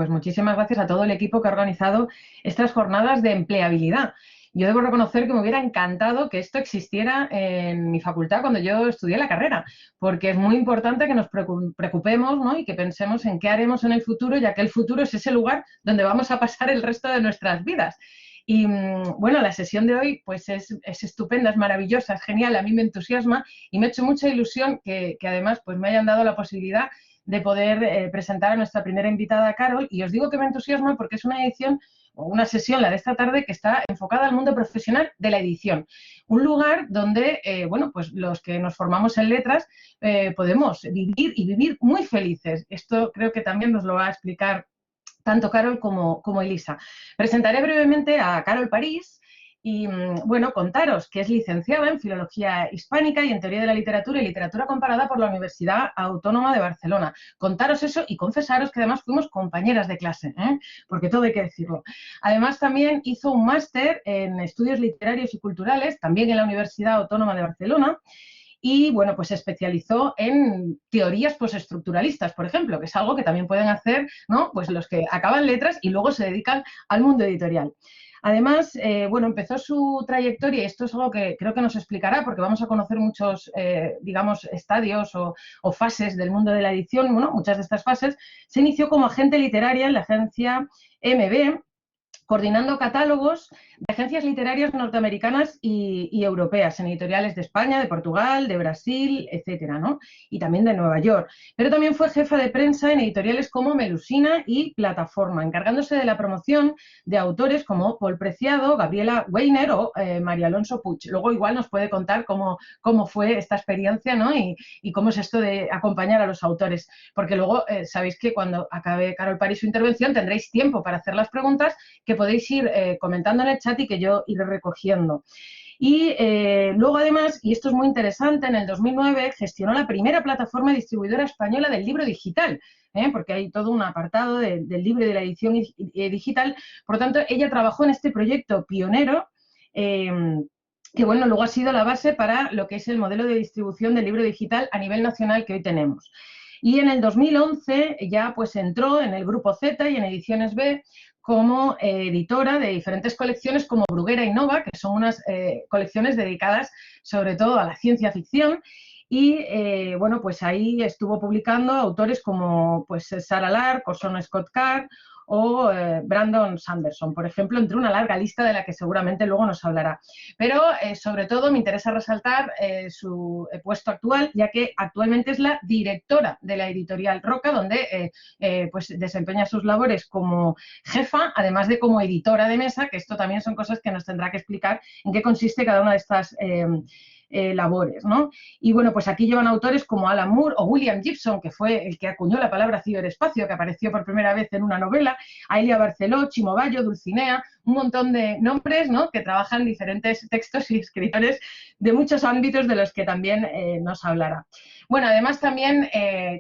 pues muchísimas gracias a todo el equipo que ha organizado estas jornadas de empleabilidad. Yo debo reconocer que me hubiera encantado que esto existiera en mi facultad cuando yo estudié la carrera, porque es muy importante que nos preocupemos, ¿no? Y que pensemos en qué haremos en el futuro, ya que el futuro es ese lugar donde vamos a pasar el resto de nuestras vidas. Y bueno, la sesión de hoy pues es estupenda, es maravillosa, es genial, a mí me entusiasma y me ha hecho mucha ilusión que además pues me hayan dado la posibilidad de poder presentar a nuestra primera invitada, Carol, y os digo que me entusiasma porque es una edición o una sesión, la de esta tarde, que está enfocada al mundo profesional de la edición. Un lugar donde, bueno, pues los que nos formamos en letras podemos vivir y vivir muy felices. Esto creo que también nos lo va a explicar tanto Carol como Elisa. Presentaré brevemente a Carol París y, bueno, contaros que es licenciada en Filología Hispánica y en Teoría de la Literatura y Literatura Comparada por la Universidad Autónoma de Barcelona. Contaros eso y confesaros que además fuimos compañeras de clase, porque todo hay que decirlo. Además, también hizo un máster en Estudios Literarios y Culturales, también en la Universidad Autónoma de Barcelona, y bueno, pues se especializó en teorías postestructuralistas, por ejemplo, que es algo que también pueden hacer, ¿no? Pues los que acaban letras y luego se dedican al mundo editorial. Además, bueno, empezó su trayectoria, y esto es algo que creo que nos explicará, porque vamos a conocer muchos, digamos, estadios o fases del mundo de la edición. Bueno, muchas de estas fases se inició como agente literaria en la agencia MB, coordinando catálogos de agencias literarias norteamericanas y europeas, en editoriales de España, de Portugal, de Brasil, etcétera, ¿no? Y también de Nueva York. Pero también fue jefa de prensa en editoriales como Melusina y Plataforma, encargándose de la promoción de autores como Paul Preciado, Gabriela Weiner o María Alonso Puig. Luego igual nos puede contar cómo fue esta experiencia, ¿no? Y cómo es esto de acompañar a los autores. Porque luego sabéis que cuando acabe Carol París su intervención tendréis tiempo para hacer las preguntas que podéis ir comentando en el chat y que yo iré recogiendo. Y luego, además, y esto es muy interesante, en el 2009 gestionó la primera plataforma distribuidora española del libro digital, porque hay todo un apartado del libro y de la edición digital. Por lo tanto, ella trabajó en este proyecto pionero, que bueno, luego ha sido la base para lo que es el modelo de distribución del libro digital a nivel nacional que hoy tenemos. Y en el 2011 ya pues entró en el Grupo Z y en Ediciones B como editora de diferentes colecciones como Bruguera y Nova, que son unas colecciones dedicadas sobre todo a la ciencia ficción. Y bueno, pues ahí estuvo publicando autores como pues Sarah Lark, Orson Scott Card o Brandon Sanderson, por ejemplo, entre una larga lista de la que seguramente luego nos hablará. Pero sobre todo me interesa resaltar su puesto actual, ya que actualmente es la directora de la editorial Roca, donde pues desempeña sus labores como jefa, además de como editora de mesa, que esto también son cosas que nos tendrá que explicar en qué consiste cada una de estas labores, ¿no? Y bueno, pues aquí llevan autores como Alan Moore o William Gibson, que fue el que acuñó la palabra ciberespacio, que apareció por primera vez en una novela, Aelia Barceló, Chimo Bayo, Dulcinea, un montón de nombres, ¿no?, que trabajan diferentes textos y escritores de muchos ámbitos de los que también nos hablará. Bueno, además también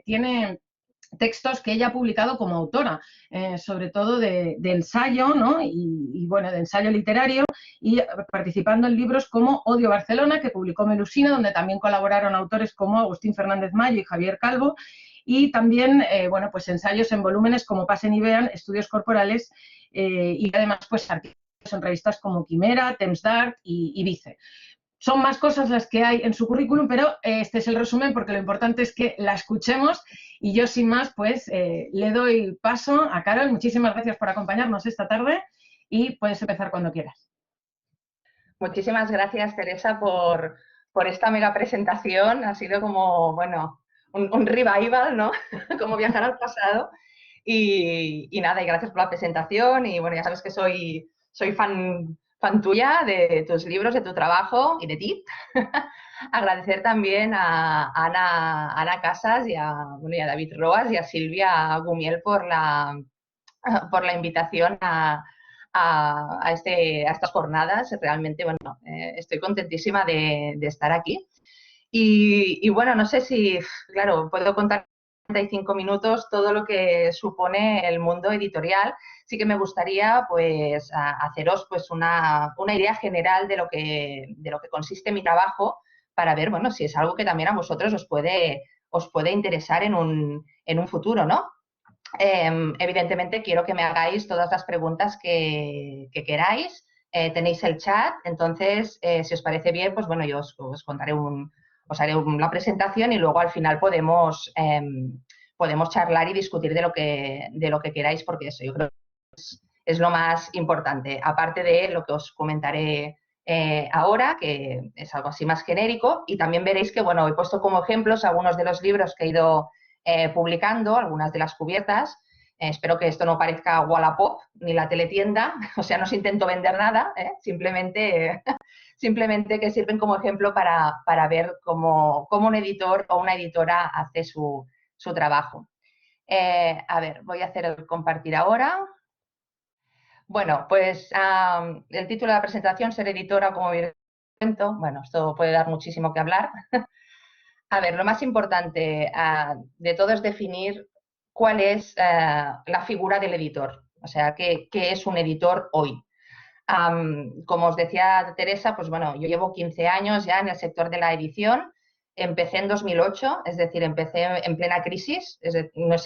tiene textos que ella ha publicado como autora, sobre todo de ensayo, ¿no? Y bueno, de ensayo literario, y participando en libros como Odio Barcelona, que publicó Melusina, donde también colaboraron autores como Agustín Fernández Mayo y Javier Calvo, y también, bueno, pues ensayos en volúmenes como Pasen y Vean, Estudios Corporales, y además pues artículos en revistas como Quimera, Temps d'Art y Vice. Son más cosas las que hay en su currículum, pero este es el resumen porque lo importante es que la escuchemos y yo sin más pues le doy paso a Carol. Muchísimas gracias por acompañarnos esta tarde y puedes empezar cuando quieras. Muchísimas gracias, Teresa, por esta mega presentación. Ha sido como, bueno, un revival, ¿no? Como viajar al pasado. Y nada, y gracias por la presentación. Y bueno, ya sabes que soy fan tuya de tus libros, de tu trabajo y de ti. Agradecer también a Ana Casas y a David Roas y a Silvia Gumiel por la invitación a estas jornadas. Realmente, bueno, estoy contentísima de estar aquí. Y bueno, no sé si, claro, puedo contar 35 minutos todo lo que supone el mundo editorial. Sí que me gustaría pues haceros pues una idea general de lo que consiste mi trabajo, para ver, bueno, si es algo que también a vosotros os puede interesar en un futuro, ¿no? Evidentemente quiero que me hagáis todas las preguntas que queráis. Tenéis el chat, entonces, si os parece bien, pues bueno, yo os contaré os haré la presentación y luego al final podemos charlar y discutir de lo que queráis, porque eso yo creo que es lo más importante, aparte de lo que os comentaré ahora, que es algo así más genérico, y también veréis que, bueno, he puesto como ejemplos algunos de los libros que he ido publicando, algunas de las cubiertas. Espero que esto no parezca Wallapop ni la teletienda, o sea, no os intento vender nada, simplemente que sirven como ejemplo para ver cómo un editor o una editora hace su trabajo. A ver, voy a hacer el compartir ahora. Bueno, pues el título de la presentación, ser editora como bien cuento. Bueno, esto puede dar muchísimo que hablar. A ver, lo más importante de todo es definir cuál es la figura del editor, o sea, qué es un editor hoy. Como os decía Teresa, pues bueno, yo llevo 15 años ya en el sector de la edición. Empecé en 2008, es decir, empecé en plena crisis. No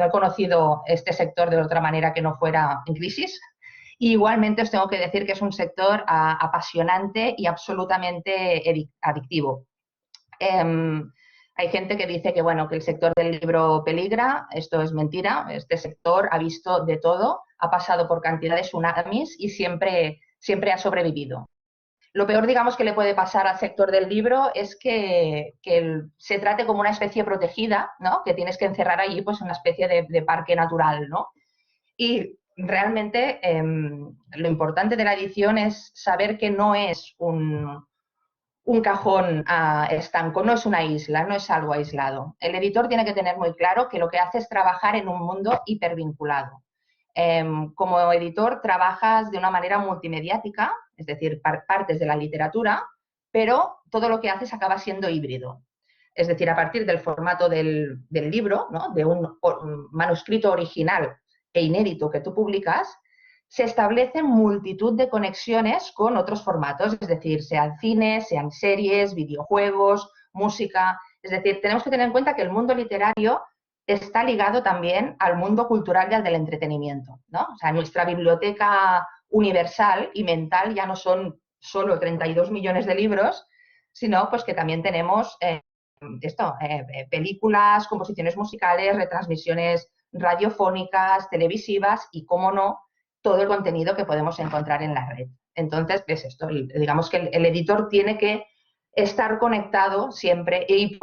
he conocido este sector de otra manera que no fuera en crisis. Y igualmente os tengo que decir que es un sector apasionante y absolutamente adictivo. Hay gente que dice que, bueno, que el sector del libro peligra. Esto es mentira. Este sector ha visto de todo, ha pasado por cantidad de tsunamis y siempre ha sobrevivido. Lo peor, digamos, que le puede pasar al sector del libro es que se trate como una especie protegida, ¿no? Que tienes que encerrar allí, pues, una especie de parque natural, ¿no? Y realmente lo importante de la edición es saber que no es un cajón estanco, no es una isla, no es algo aislado. El editor tiene que tener muy claro que lo que hace es trabajar en un mundo hipervinculado. Como editor trabajas de una manera multimediática, es decir, partes de la literatura, pero todo lo que haces acaba siendo híbrido. Es decir, a partir del formato del libro, ¿no? De un manuscrito original e inédito que tú publicas, se establecen multitud de conexiones con otros formatos, es decir, sean cines, sean series, videojuegos, música. Es decir, tenemos que tener en cuenta que el mundo literario está ligado también al mundo cultural y al del entretenimiento, ¿no? O sea, nuestra biblioteca universal y mental ya no son solo 32 millones de libros, sino pues que también tenemos películas, composiciones musicales, retransmisiones radiofónicas, televisivas y, cómo no, todo el contenido que podemos encontrar en la red. Entonces, es esto, digamos que el editor tiene que estar conectado siempre e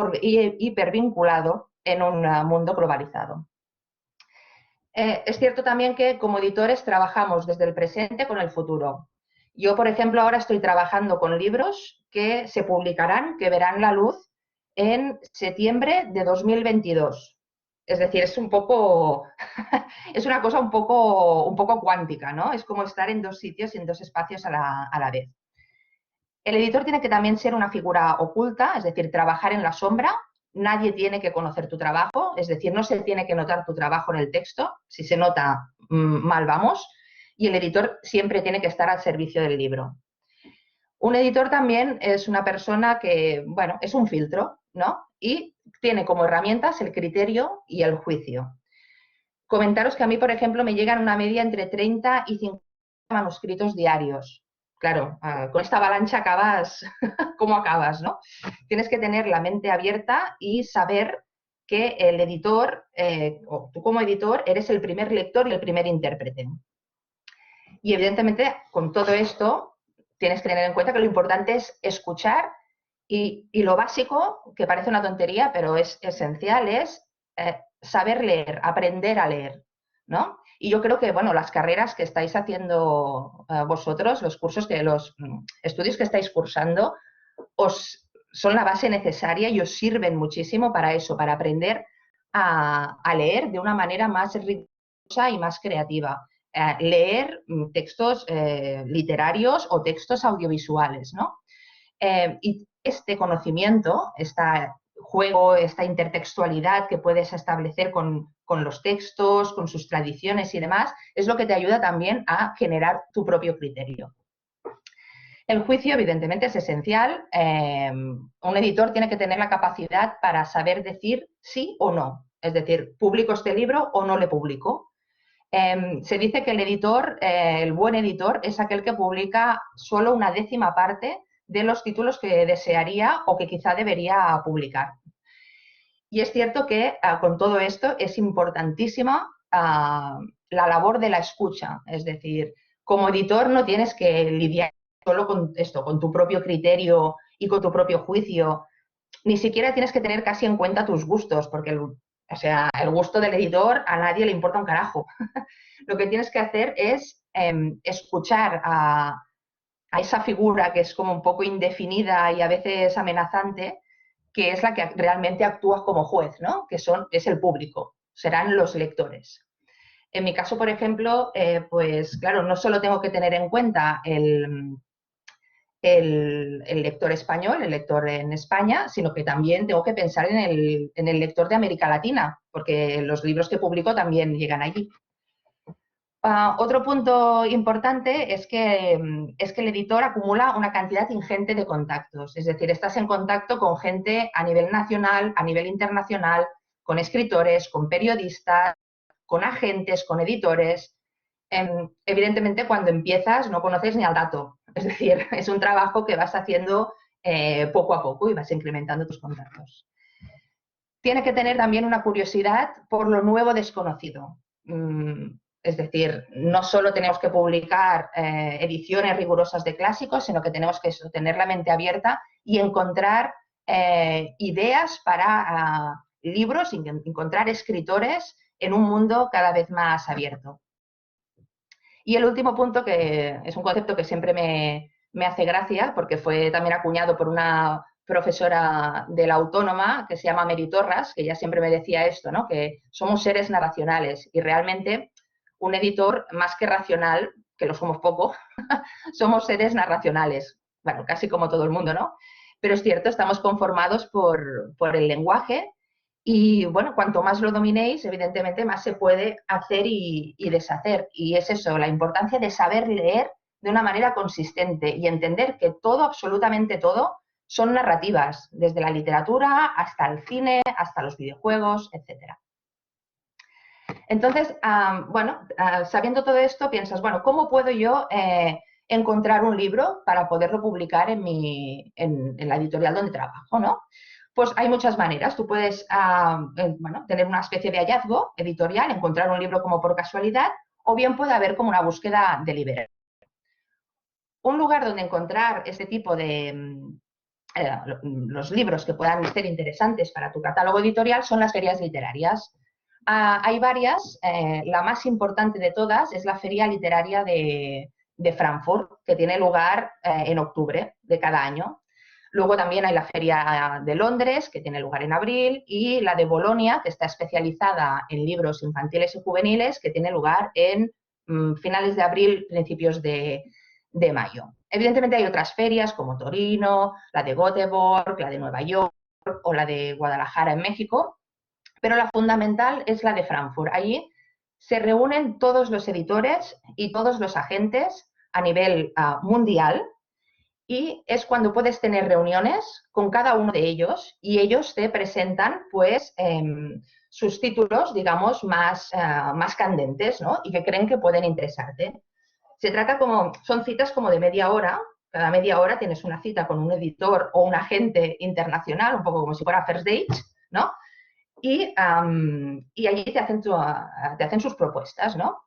hipervinculado en un mundo globalizado. Es cierto también que como editores trabajamos desde el presente con el futuro. Yo, por ejemplo, ahora estoy trabajando con libros que se publicarán, que verán la luz en septiembre de 2022. Es decir, es un poco, es una cosa un poco cuántica, ¿no? Es como estar en dos sitios y en dos espacios a la vez. El editor tiene que también ser una figura oculta, es decir, trabajar en la sombra. Nadie tiene que conocer tu trabajo, es decir, no se tiene que notar tu trabajo en el texto. Si se nota, mal vamos. Y el editor siempre tiene que estar al servicio del libro. Un editor también es una persona que, bueno, es un filtro, ¿no? Y tiene como herramientas el criterio y el juicio. Comentaros que a mí, por ejemplo, me llegan una media entre 30 y 50 manuscritos diarios. Claro, con esta avalancha acabas, ¿cómo acabas, no? Tienes que tener la mente abierta y saber que el editor, o tú como editor, eres el primer lector y el primer intérprete. Y evidentemente, con todo esto, tienes que tener en cuenta que lo importante es escuchar y lo básico, que parece una tontería, pero es esencial, es saber leer, aprender a leer, ¿no? Y yo creo que, bueno, las carreras que estáis haciendo vosotros, los cursos, los estudios que estáis cursando, son la base necesaria y os sirven muchísimo para eso, para aprender a leer de una manera más rigurosa y más creativa. Leer textos literarios o textos audiovisuales, ¿no? Y este conocimiento, este juego, esta intertextualidad que puedes establecer con los textos, con sus tradiciones y demás, es lo que te ayuda también a generar tu propio criterio. El juicio, evidentemente, es esencial. Un editor tiene que tener la capacidad para saber decir sí o no. Es decir, ¿publico este libro o no le publico? Se dice que el editor, el buen editor, es aquel que publica solo una décima parte de los títulos que desearía o que quizá debería publicar. Y es cierto que con todo esto es importantísima la labor de la escucha. Es decir, como editor no tienes que lidiar solo con esto, con tu propio criterio y con tu propio juicio. Ni siquiera tienes que tener casi en cuenta tus gustos, porque el gusto del editor a nadie le importa un carajo. Lo que tienes que hacer es escuchar a esa figura que es como un poco indefinida y a veces amenazante, que es la que realmente actúa como juez, ¿no? Es el público, serán los lectores. En mi caso, por ejemplo, pues claro, no solo tengo que tener en cuenta el lector español, el lector en España, sino que también tengo que pensar en el lector de América Latina, porque los libros que publico también llegan allí. Otro punto importante es que el editor acumula una cantidad ingente de contactos, es decir, estás en contacto con gente a nivel nacional, a nivel internacional, con escritores, con periodistas, con agentes, con editores. Evidentemente, cuando empiezas no conoces ni al dato, es decir, es un trabajo que vas haciendo poco a poco y vas incrementando tus contactos. Tiene que tener también una curiosidad por lo nuevo desconocido. Es decir, no solo tenemos que publicar ediciones rigurosas de clásicos, sino que tenemos que tener la mente abierta y encontrar ideas para libros, encontrar escritores en un mundo cada vez más abierto. Y el último punto, que es un concepto que siempre me hace gracia, porque fue también acuñado por una profesora de la Autónoma, que se llama Mary Torras, que ella siempre me decía esto, ¿no? Que somos seres narracionales y realmente un editor más que racional, que lo somos poco, somos seres narracionales, bueno, casi como todo el mundo, ¿no? Pero es cierto, estamos conformados por el lenguaje y, bueno, cuanto más lo dominéis, evidentemente más se puede hacer y deshacer. Y es eso, la importancia de saber leer de una manera consistente y entender que todo, absolutamente todo, son narrativas, desde la literatura hasta el cine, hasta los videojuegos, etcétera. Entonces, bueno, sabiendo todo esto, piensas, bueno, ¿cómo puedo yo encontrar un libro para poderlo publicar en la editorial donde trabajo, ¿no? Pues hay muchas maneras. Tú puedes bueno, tener una especie de hallazgo editorial, encontrar un libro como por casualidad, o bien puede haber como una búsqueda deliberada. Un lugar donde encontrar este tipo de los libros que puedan ser interesantes para tu catálogo editorial son las ferias literarias. Hay varias, la más importante de todas es la Feria Literaria de Frankfurt, que tiene lugar en octubre de cada año. Luego también hay la Feria de Londres, que tiene lugar en abril, y la de Bolonia, que está especializada en libros infantiles y juveniles, que tiene lugar en finales de abril, principios de mayo. Evidentemente hay otras ferias como Torino, la de Göteborg, la de Nueva York o la de Guadalajara en México, pero la fundamental es la de Frankfurt. Allí se reúnen todos los editores y todos los agentes a nivel mundial y es cuando puedes tener reuniones con cada uno de ellos y ellos te presentan pues sus títulos, digamos, más candentes, ¿no? Y que creen que pueden interesarte. Se trata son citas como de media hora. Cada media hora tienes una cita con un editor o un agente internacional, un poco como si fuera First Dates, ¿no? Y allí te hacen sus propuestas, ¿no?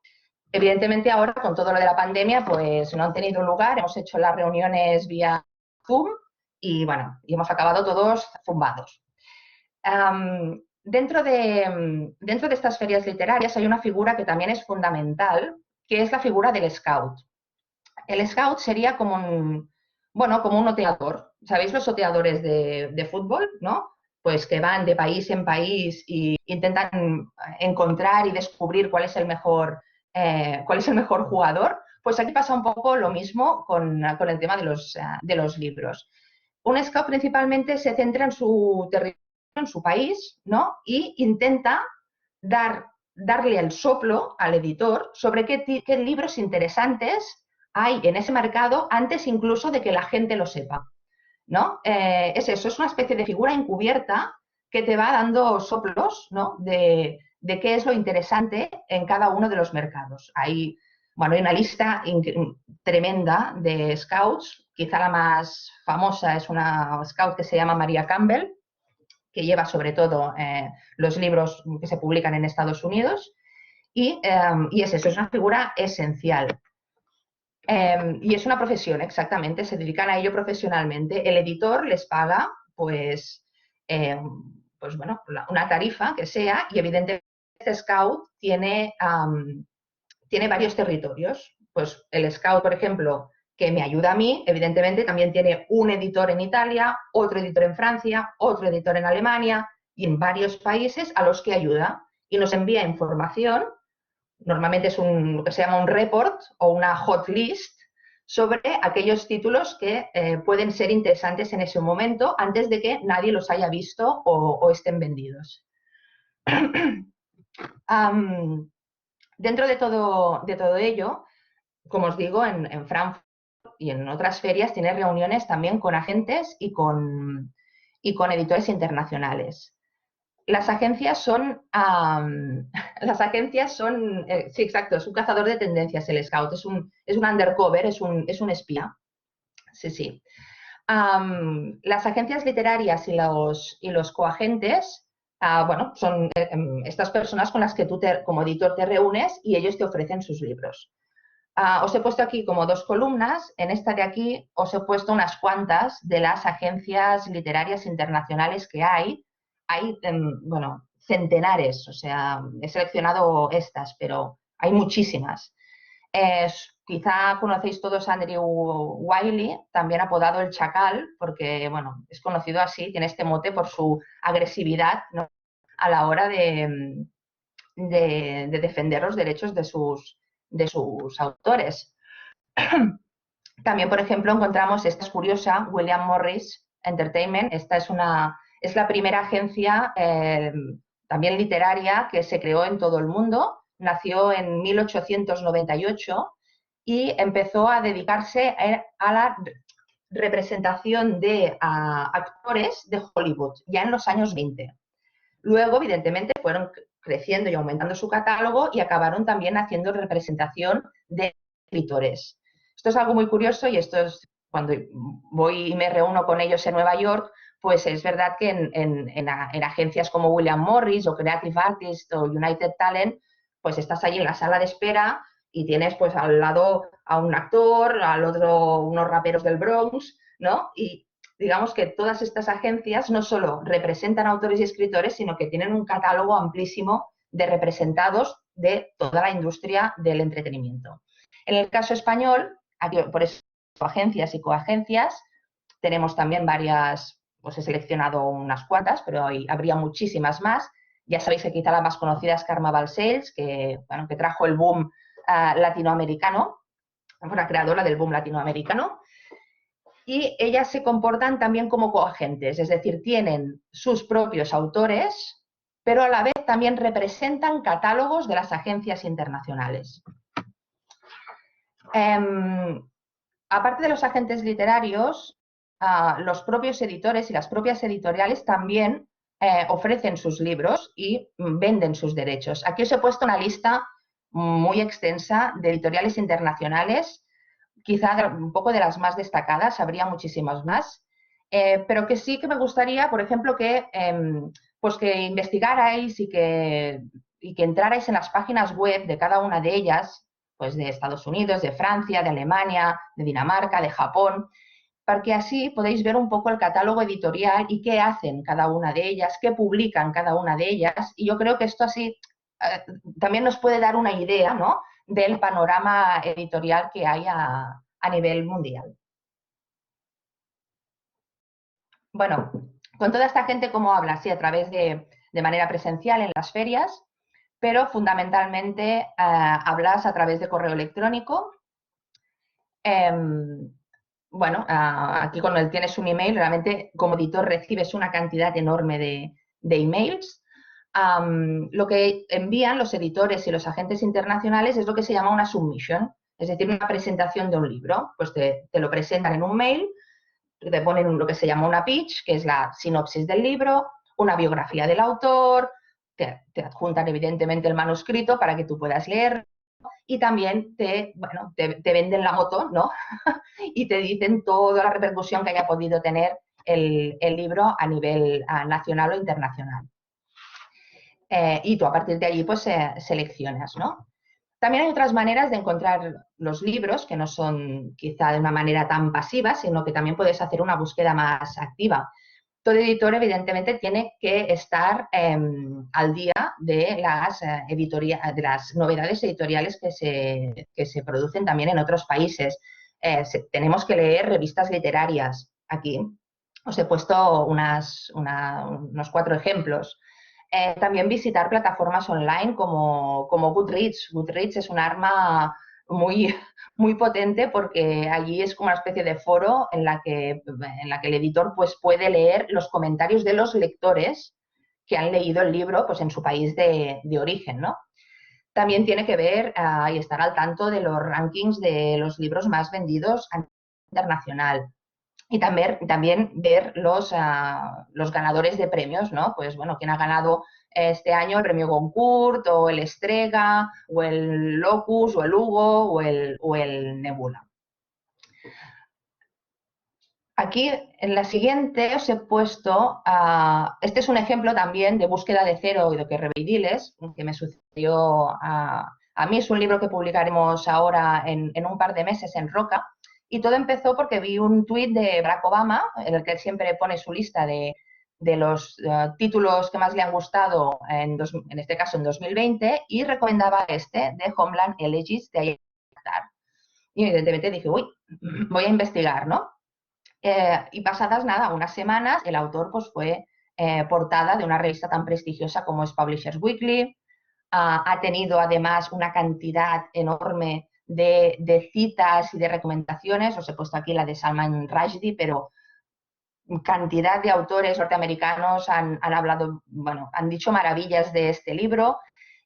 Evidentemente ahora con todo lo de la pandemia pues no han tenido lugar, hemos hecho las reuniones vía Zoom y bueno, y hemos acabado todos zumbados. Dentro de estas ferias literarias hay una figura que también es fundamental, que es la figura del scout. El scout sería como un oteador. ¿Sabéis los oteadores de fútbol, no? Pues que van de país en país e intentan encontrar y descubrir cuál es el mejor jugador. Pues aquí pasa un poco lo mismo con el tema de los libros. Un scout principalmente se centra en su territorio, en su país, ¿no? Y intenta darle el soplo al editor sobre qué libros interesantes hay en ese mercado antes incluso de que la gente lo sepa, ¿no? Es eso, es una especie de figura encubierta que te va dando soplos, ¿no? de qué es lo interesante en cada uno de los mercados. Hay una lista tremenda de scouts. Quizá la más famosa es una scout que se llama Maria Campbell, que lleva sobre todo los libros que se publican en Estados Unidos. Y es eso, es una figura esencial. Y es una profesión, exactamente, se dedican a ello profesionalmente. El editor les paga, pues bueno, una tarifa que sea, y evidentemente este scout tiene varios territorios. Pues el scout, por ejemplo, que me ayuda a mí, evidentemente también tiene un editor en Italia, otro editor en Francia, otro editor en Alemania y en varios países a los que ayuda y nos envía información. Normalmente es lo que se llama un report o una hot list sobre aquellos títulos que pueden ser interesantes en ese momento antes de que nadie los haya visto o estén vendidos. Dentro de todo ello, como os digo, en Frankfurt y en otras ferias tienes reuniones también con agentes y con editores internacionales. Las agencias son, sí, exacto, es un cazador de tendencias el scout, es un undercover, es un espía. Sí, sí. Las agencias literarias y los coagentes, bueno, son estas personas con las que tú como editor te reúnes y ellos te ofrecen sus libros. Os he puesto aquí como dos columnas. En esta de aquí os he puesto unas cuantas de las agencias literarias internacionales que hay. Hay, bueno, centenares, o sea, he seleccionado estas, pero hay muchísimas. Quizá conocéis todos a Andrew Wiley, también apodado el Chacal, porque, bueno, es conocido así, tiene este mote por su agresividad, ¿no?, a la hora de defender los derechos de sus autores. También, por ejemplo, encontramos, esta es curiosa, William Morris Entertainment. Esta es la primera agencia también literaria que se creó en todo el mundo. Nació en 1898 y empezó a dedicarse a la representación de actores de Hollywood ya en los años 20. Luego, evidentemente, fueron creciendo y aumentando su catálogo y acabaron también haciendo representación de escritores. Esto es algo muy curioso y esto es cuando voy y me reúno con ellos en Nueva York, pues es verdad que en agencias como William Morris o Creative Artists o United Talent, pues estás allí en la sala de espera y tienes pues al lado a un actor, al otro unos raperos del Bronx, ¿no? Y digamos que todas estas agencias no solo representan autores y escritores, sino que tienen un catálogo amplísimo de representados de toda la industria del entretenimiento. En el caso español, aquí por eso agencias y coagencias, tenemos también varias, os he seleccionado unas cuantas, pero habría muchísimas más. Ya sabéis que quizá la más conocida es Carnaval Sales, que trajo el boom latinoamericano, fue la creadora del boom latinoamericano. Y ellas se comportan también como coagentes, es decir, tienen sus propios autores, pero a la vez también representan catálogos de las agencias internacionales. Aparte de los agentes literarios, los propios editores y las propias editoriales también ofrecen sus libros y venden sus derechos. Aquí os he puesto una lista muy extensa de editoriales internacionales, quizá un poco de las más destacadas, habría muchísimas más, pero que sí que me gustaría, por ejemplo, pues que investigarais y que entrarais en las páginas web de cada una de ellas, pues de Estados Unidos, de Francia, de Alemania, de Dinamarca, de Japón, porque así podéis ver un poco el catálogo editorial y qué hacen cada una de ellas, qué publican cada una de ellas, y yo creo que esto así también nos puede dar una idea, ¿no?, del panorama editorial que hay a nivel mundial. Bueno, con toda esta gente, ¿cómo hablas? Sí, a través de manera presencial en las ferias, pero fundamentalmente hablas a través de correo electrónico. Bueno, aquí cuando tienes un email, realmente como editor recibes una cantidad enorme de emails. Lo que envían los editores y los agentes internacionales es lo que se llama una submission, es decir, una presentación de un libro. Pues te lo presentan en un mail, te ponen lo que se llama una pitch, que es la sinopsis del libro, una biografía del autor, te adjuntan evidentemente el manuscrito para que tú puedas leer y también bueno, te venden la moto, ¿no? Y te dicen toda la repercusión que haya podido tener el libro a nivel nacional o internacional. Y tú a partir de allí pues seleccionas, ¿no? También hay otras maneras de encontrar los libros que no son quizá de una manera tan pasiva, sino que también puedes hacer una búsqueda más activa. Todo editor, evidentemente, tiene que estar al día de de las novedades editoriales que se producen también en otros países. Tenemos que leer revistas literarias. Aquí os he puesto unos 4 ejemplos. También visitar plataformas online como Goodreads. Goodreads es un arma muy, muy potente porque allí es como una especie de foro en la que el editor pues, puede leer los comentarios de los lectores que han leído el libro pues, en su país de origen, ¿no? También tiene que ver y estar al tanto de los rankings de los libros más vendidos a nivel internacional. Y también ver los ganadores de premios, ¿no? Pues bueno, quién ha ganado este año el premio Goncourt, o el Strega, o el Locus, o el Hugo, o el Nebula. Aquí en la siguiente os he puesto, este es un ejemplo también de búsqueda de cero y de que Reveidiles, que me sucedió a mí, es un libro que publicaremos ahora en un par de meses en Roca. Y todo empezó porque vi un tuit de Barack Obama, en el que él siempre pone su lista de los títulos que más le han gustado, en este caso en 2020, y recomendaba este, de Homeland Elegies, de Ayala. Y evidentemente dije, uy, voy a investigar, ¿no? Y pasadas, nada, unas semanas, el autor pues fue portada de una revista tan prestigiosa como es Publishers Weekly. Ha tenido además una cantidad enorme de citas y de recomendaciones. Os he puesto aquí la de Salman Rushdie, pero cantidad de autores norteamericanos han hablado, bueno, han dicho maravillas de este libro.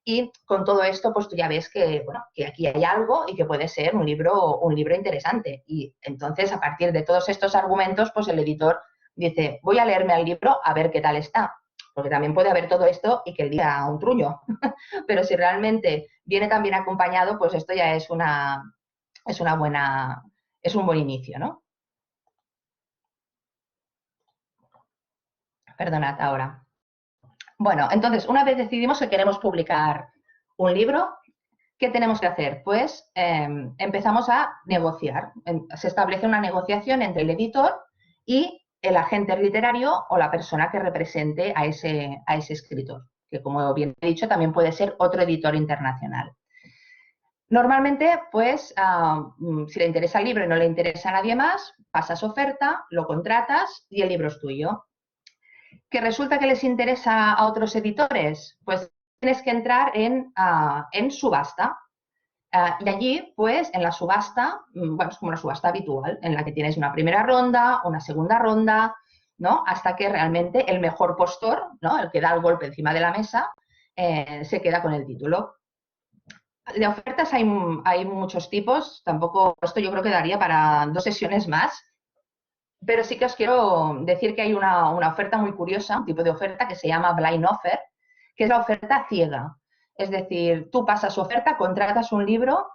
Y con todo esto, pues tú ya ves que, bueno, que aquí hay algo y que puede ser un libro interesante. Y entonces, a partir de todos estos argumentos, pues el editor dice, voy a leerme el libro a ver qué tal está. Porque también puede haber todo esto y que el día un truño. Pero si realmente viene también acompañado, pues esto ya es es un buen inicio, ¿no? Perdonad ahora. Bueno, entonces, una vez decidimos que queremos publicar un libro, ¿qué tenemos que hacer? Pues empezamos a negociar. Se establece una negociación entre el editor y el agente literario o la persona que represente a ese escritor, que como bien he dicho también puede ser otro editor internacional. Normalmente, pues, si le interesa el libro y no le interesa a nadie más, pasas oferta, lo contratas y el libro es tuyo. ¿Que resulta que les interesa a otros editores? Pues tienes que entrar en subasta. Y allí, pues, en la subasta, bueno, es como una subasta habitual, en la que tienes una primera ronda, una segunda ronda, ¿no? Hasta que realmente el mejor postor, ¿no? El que da el golpe encima de la mesa, se queda con el título. De ofertas hay muchos tipos, tampoco, esto yo creo que daría para 2 sesiones más, pero sí que os quiero decir que hay una oferta muy curiosa, un tipo de oferta que se llama blind offer, que es la oferta ciega. Es decir, tú pasas su oferta, contratas un libro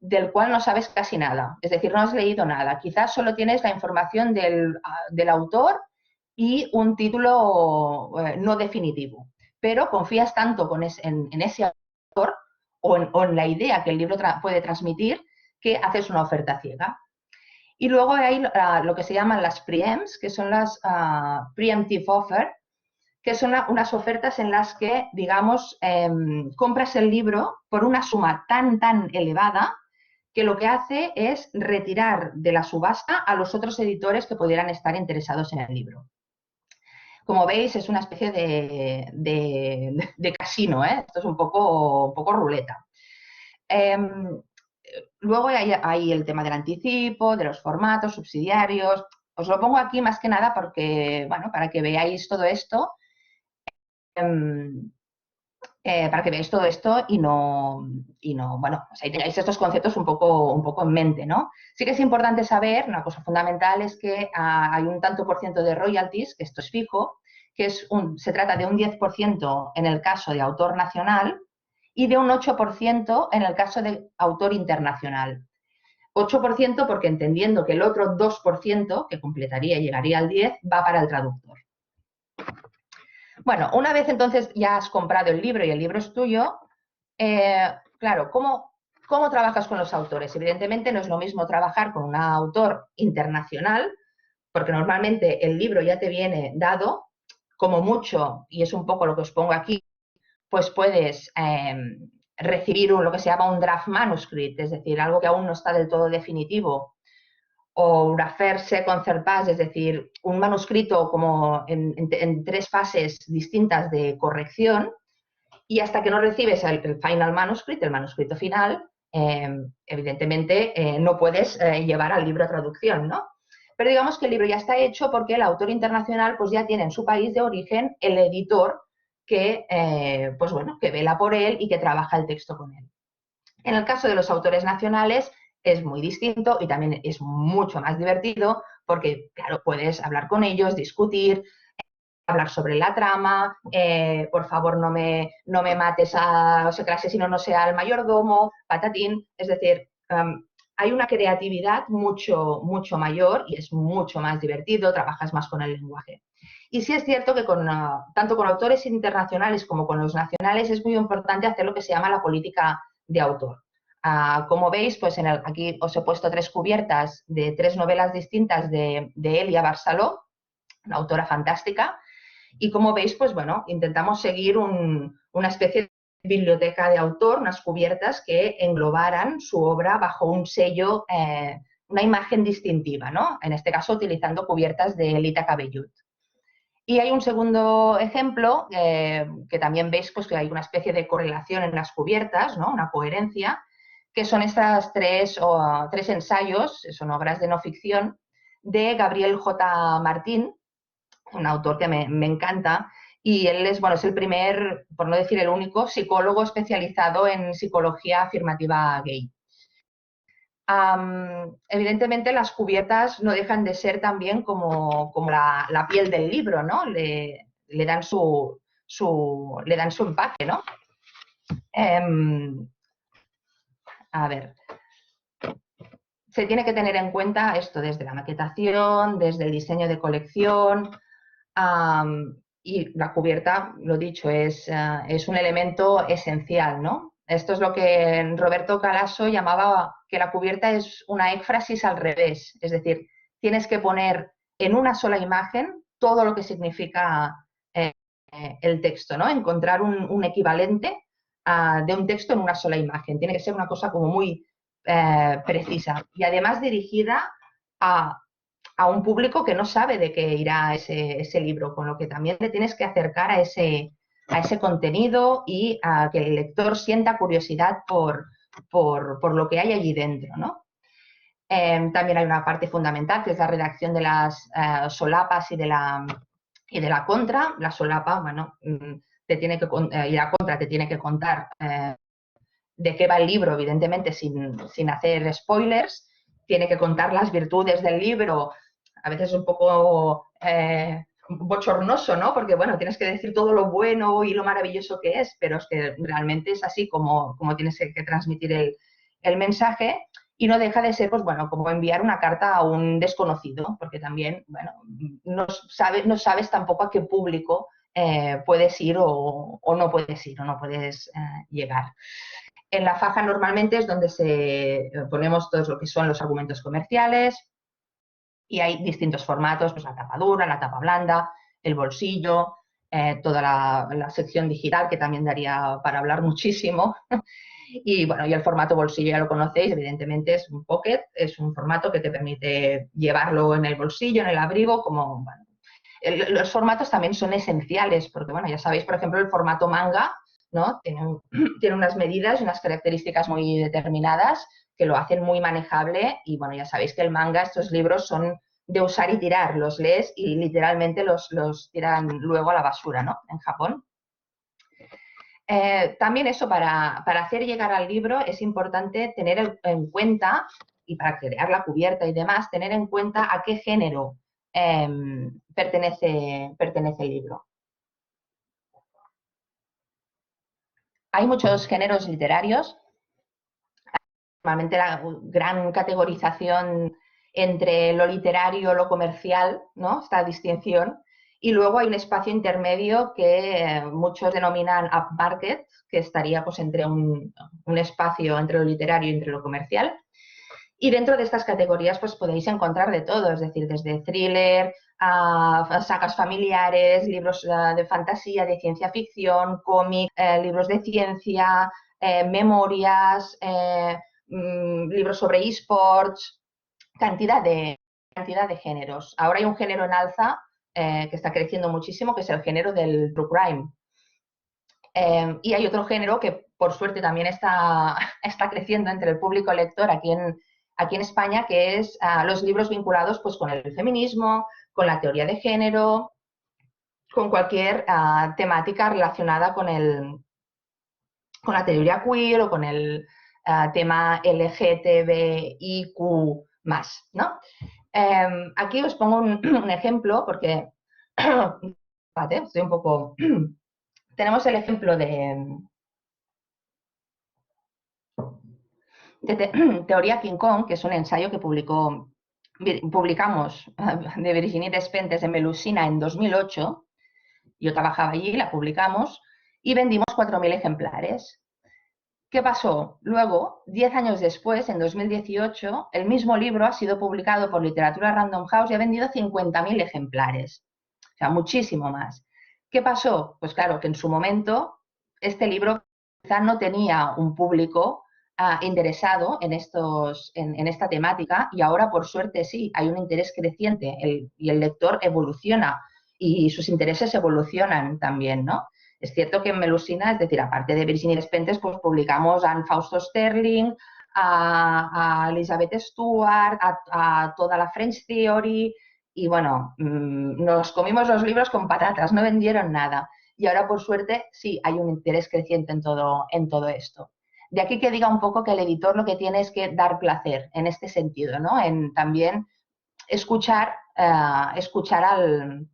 del cual no sabes casi nada. Es decir, no has leído nada. Quizás solo tienes la información del autor y un título no definitivo. Pero confías tanto en ese autor o en la idea que el libro puede transmitir que haces una oferta ciega. Y luego hay lo que se llaman las preempts, que son las preemptive offer, que son unas ofertas en las que, digamos, compras el libro por una suma tan elevada que lo que hace es retirar de la subasta a los otros editores que pudieran estar interesados en el libro. Como veis, es una especie de casino, ¿eh? Esto es un poco ruleta. Luego hay el tema del anticipo, de los formatos subsidiarios. Os lo pongo aquí más que nada porque, bueno, para que veáis todo esto, bueno, o sea, tengáis estos conceptos un poco en mente, ¿no? Sí que es importante saber, una cosa fundamental es que hay un tanto por ciento de royalties, que esto es fijo, que se trata de un 10% en el caso de autor nacional y de un 8% en el caso de autor internacional. 8% porque entendiendo que el otro 2%, que completaría y llegaría al 10%, va para el traductor. Bueno, una vez entonces ya has comprado el libro y el libro es tuyo, claro, ¿cómo trabajas con los autores? Evidentemente no es lo mismo trabajar con un autor internacional, porque normalmente el libro ya te viene dado, como mucho, y es un poco lo que os pongo aquí, pues puedes recibir lo que se llama un draft manuscript, es decir, algo que aún no está del todo definitivo, o un affaire second third pass, es decir, un manuscrito como en 3 fases distintas de corrección, y hasta que no recibes el final manuscript, el manuscrito final, evidentemente no puedes llevar al libro a traducción, ¿no? Pero digamos que el libro ya está hecho porque el autor internacional pues ya tiene en su país de origen el editor que, pues bueno, que vela por él y que trabaja el texto con él. En el caso de los autores nacionales es muy distinto y también es mucho más divertido porque, claro, puedes hablar con ellos, discutir, hablar sobre la trama, por favor no me mates o sea, que el asesino no sea el mayordomo, patatín, es decir, hay una creatividad mucho mayor y es mucho más divertido, trabajas más con el lenguaje. Y sí es cierto que tanto con autores internacionales como con los nacionales es muy importante hacer lo que se llama la política de autor. Como veis, pues aquí os he puesto 3 cubiertas de 3 novelas distintas de Elia Barceló, una autora fantástica, y como veis, pues bueno, intentamos seguir una especie de biblioteca de autor, unas cubiertas que englobaran su obra bajo un sello, una imagen distintiva, ¿no? En este caso utilizando cubiertas de Elita Cabellut. Y hay un segundo ejemplo que también veis pues, que hay una especie de correlación en las cubiertas, ¿no? Una coherencia, que son estas 3 ensayos, son obras de no ficción, de Gabriel J. Martín, un autor que me encanta, y él es el primer, por no decir el único, psicólogo especializado en psicología afirmativa gay. Evidentemente las cubiertas no dejan de ser también como la piel del libro, ¿no? Le dan su empaque, ¿no? A ver, se tiene que tener en cuenta esto desde la maquetación, desde el diseño de colección, y la cubierta, lo dicho, es un elemento esencial, ¿no? Esto es lo que Roberto Calasso llamaba que la cubierta es una éfrasis al revés, es decir, tienes que poner en una sola imagen todo lo que significa el texto, ¿no? Encontrar un equivalente de un texto en una sola imagen. Tiene que ser una cosa como muy precisa y además dirigida a un público que no sabe de qué irá ese libro, con lo que también le tienes que acercar a ese contenido y a que el lector sienta curiosidad por lo que hay allí dentro, ¿no? También hay una parte fundamental que es la redacción de las solapas y de la contra. La solapa, bueno, y la contra te tiene que contar de qué va el libro, evidentemente sin hacer spoilers, tiene que contar las virtudes del libro, a veces un poco bochornoso, ¿no? Porque, bueno, tienes que decir todo lo bueno y lo maravilloso que es, pero es que realmente es así como tienes que transmitir el mensaje y no deja de ser, pues bueno, como enviar una carta a un desconocido, porque también, bueno, no sabes tampoco a qué público puedes ir o no puedes ir o no puedes llegar. En la faja normalmente es donde ponemos todos lo que son los argumentos comerciales y hay distintos formatos, pues la tapa dura, la tapa blanda, el bolsillo, toda la sección digital que también daría para hablar muchísimo. Y bueno, y el formato bolsillo ya lo conocéis, evidentemente es un pocket, es un formato que te permite llevarlo en el bolsillo, en el abrigo, como, bueno, los formatos también son esenciales, porque bueno, ya sabéis, por ejemplo, el formato manga, ¿no? Tiene unas medidas y unas características muy determinadas que lo hacen muy manejable y bueno, ya sabéis que el manga, estos libros son de usar y tirar, los lees y literalmente los tiran luego a la basura, ¿no? En Japón. También eso, para hacer llegar al libro es importante tener en cuenta, y para crear la cubierta y demás, tener en cuenta a qué género pertenece el libro. Hay muchos géneros literarios, normalmente la gran categorización entre lo literario, lo comercial, ¿no? Esta distinción. Y luego hay un espacio intermedio que muchos denominan upmarket, que estaría pues, entre un espacio entre lo literario y entre lo comercial. Y dentro de estas categorías pues, podéis encontrar de todo, es decir, desde thriller, a sagas familiares, libros de fantasía, de ciencia ficción, cómic, libros de ciencia, memorias, libros sobre esports, cantidad de géneros. Ahora hay un género en alza que está creciendo muchísimo, que es el género del true crime. Y hay otro género que por suerte también está creciendo entre el público lector aquí en España, que es los libros vinculados pues, con el feminismo, con la teoría de género, con cualquier temática relacionada con la teoría queer o con el tema LGTBIQ+, ¿no? Aquí os pongo un ejemplo porque estoy un poco... Tenemos el ejemplo de Teoría King Kong, que es un ensayo que publicamos de Virginie Despentes en Melusina en 2008. Yo trabajaba allí, la publicamos y vendimos 4.000 ejemplares. ¿Qué pasó? Luego, 10 años después, en 2018, el mismo libro ha sido publicado por Literatura Random House y ha vendido 50.000 ejemplares. O sea, muchísimo más. ¿Qué pasó? Pues claro, que en su momento este libro quizá no tenía un público interesado en esta temática y ahora, por suerte, sí, hay un interés creciente y el lector evoluciona y sus intereses evolucionan también, ¿no? Es cierto que en Melusina, es decir, aparte de Virginie Despentes, pues publicamos a Anne Fausto Sterling, a Elizabeth Stuart, a toda la French Theory, y bueno, nos comimos los libros con patatas, no vendieron nada. Y ahora, por suerte, sí, hay un interés creciente en todo esto. De aquí que diga un poco que el editor lo que tiene es que dar placer en este sentido, ¿no? En también escuchar al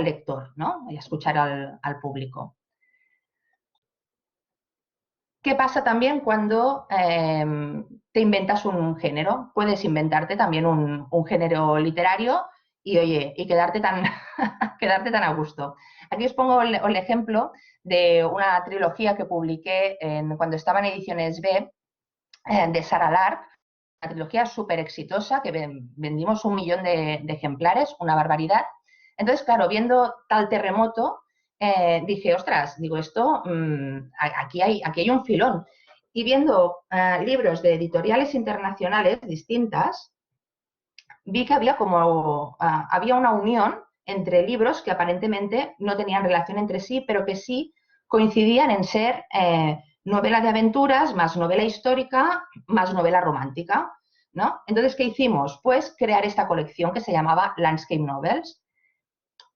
lector, ¿no? Y escuchar al público. ¿Qué pasa también cuando te inventas un género? Puedes inventarte también un género literario y, oye, y quedarte tan a gusto. Aquí os pongo el ejemplo de una trilogía que publiqué cuando estaba en Ediciones B, de Sarah Lark, una trilogía súper exitosa, que vendimos 1 millón de ejemplares, una barbaridad. Entonces, claro, viendo tal terremoto, dije, ostras, digo, esto, aquí hay un filón. Y viendo libros de editoriales internacionales distintas, vi que había una unión entre libros que aparentemente no tenían relación entre sí, pero que sí coincidían en ser novela de aventuras, más novela histórica, más novela romántica, ¿no? Entonces, ¿qué hicimos? Pues crear esta colección que se llamaba Landscape Novels.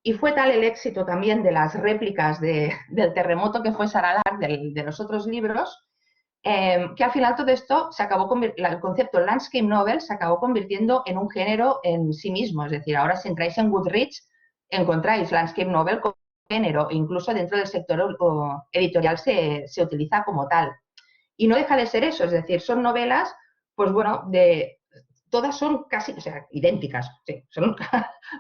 Y fue tal el éxito también de las réplicas del terremoto que fue Sarah Lark, de los otros libros, que al final todo esto el concepto landscape novel se acabó convirtiendo en un género en sí mismo. Es decir, ahora si entráis en Goodreads encontráis landscape novel como género, e incluso dentro del sector editorial se utiliza como tal. Y no deja de ser eso, es decir, son novelas, pues bueno, todas son casi, o sea, idénticas, sí, son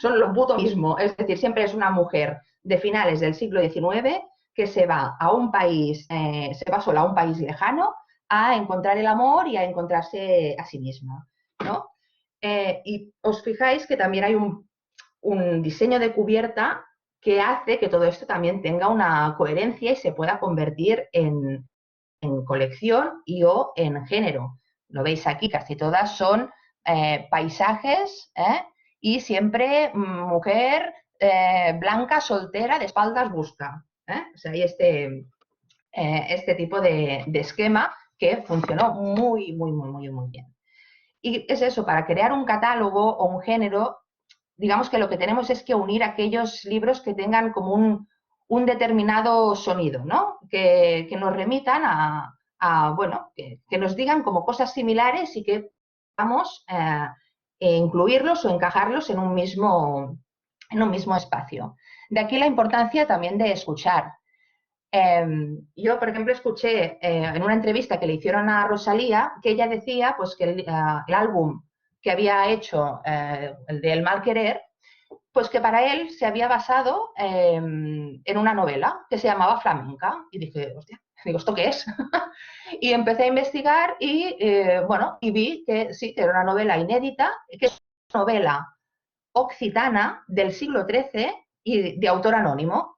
lo puto mismo. Es decir, siempre es una mujer de finales del siglo XIX que se va a un país, se va sola a un país lejano a encontrar el amor y a encontrarse a sí misma, ¿no? Y os fijáis que también hay un diseño de cubierta que hace que todo esto también tenga una coherencia y se pueda convertir en colección o en género. Lo veis aquí, casi todas son paisajes y siempre mujer blanca, soltera, de espaldas busca. O sea, hay este tipo de esquema que funcionó muy, muy, muy, muy, muy bien. Y es eso, para crear un catálogo o un género, digamos que lo que tenemos es que unir aquellos libros que tengan como un determinado sonido, ¿no? Que nos remitan bueno, que nos digan como cosas similares y que podamos incluirlos o encajarlos en un mismo espacio. De aquí la importancia también de escuchar. Yo, por ejemplo, escuché en una entrevista que le hicieron a Rosalía que ella decía pues, que el álbum que había hecho, el de El mal querer, pues que para él se había basado en una novela que se llamaba Flamenca. Y dije, hostia, digo, ¿esto qué es? Y empecé a investigar y, bueno, y vi que sí, que era una novela inédita, que es una novela occitana del siglo XIII y de autor anónimo.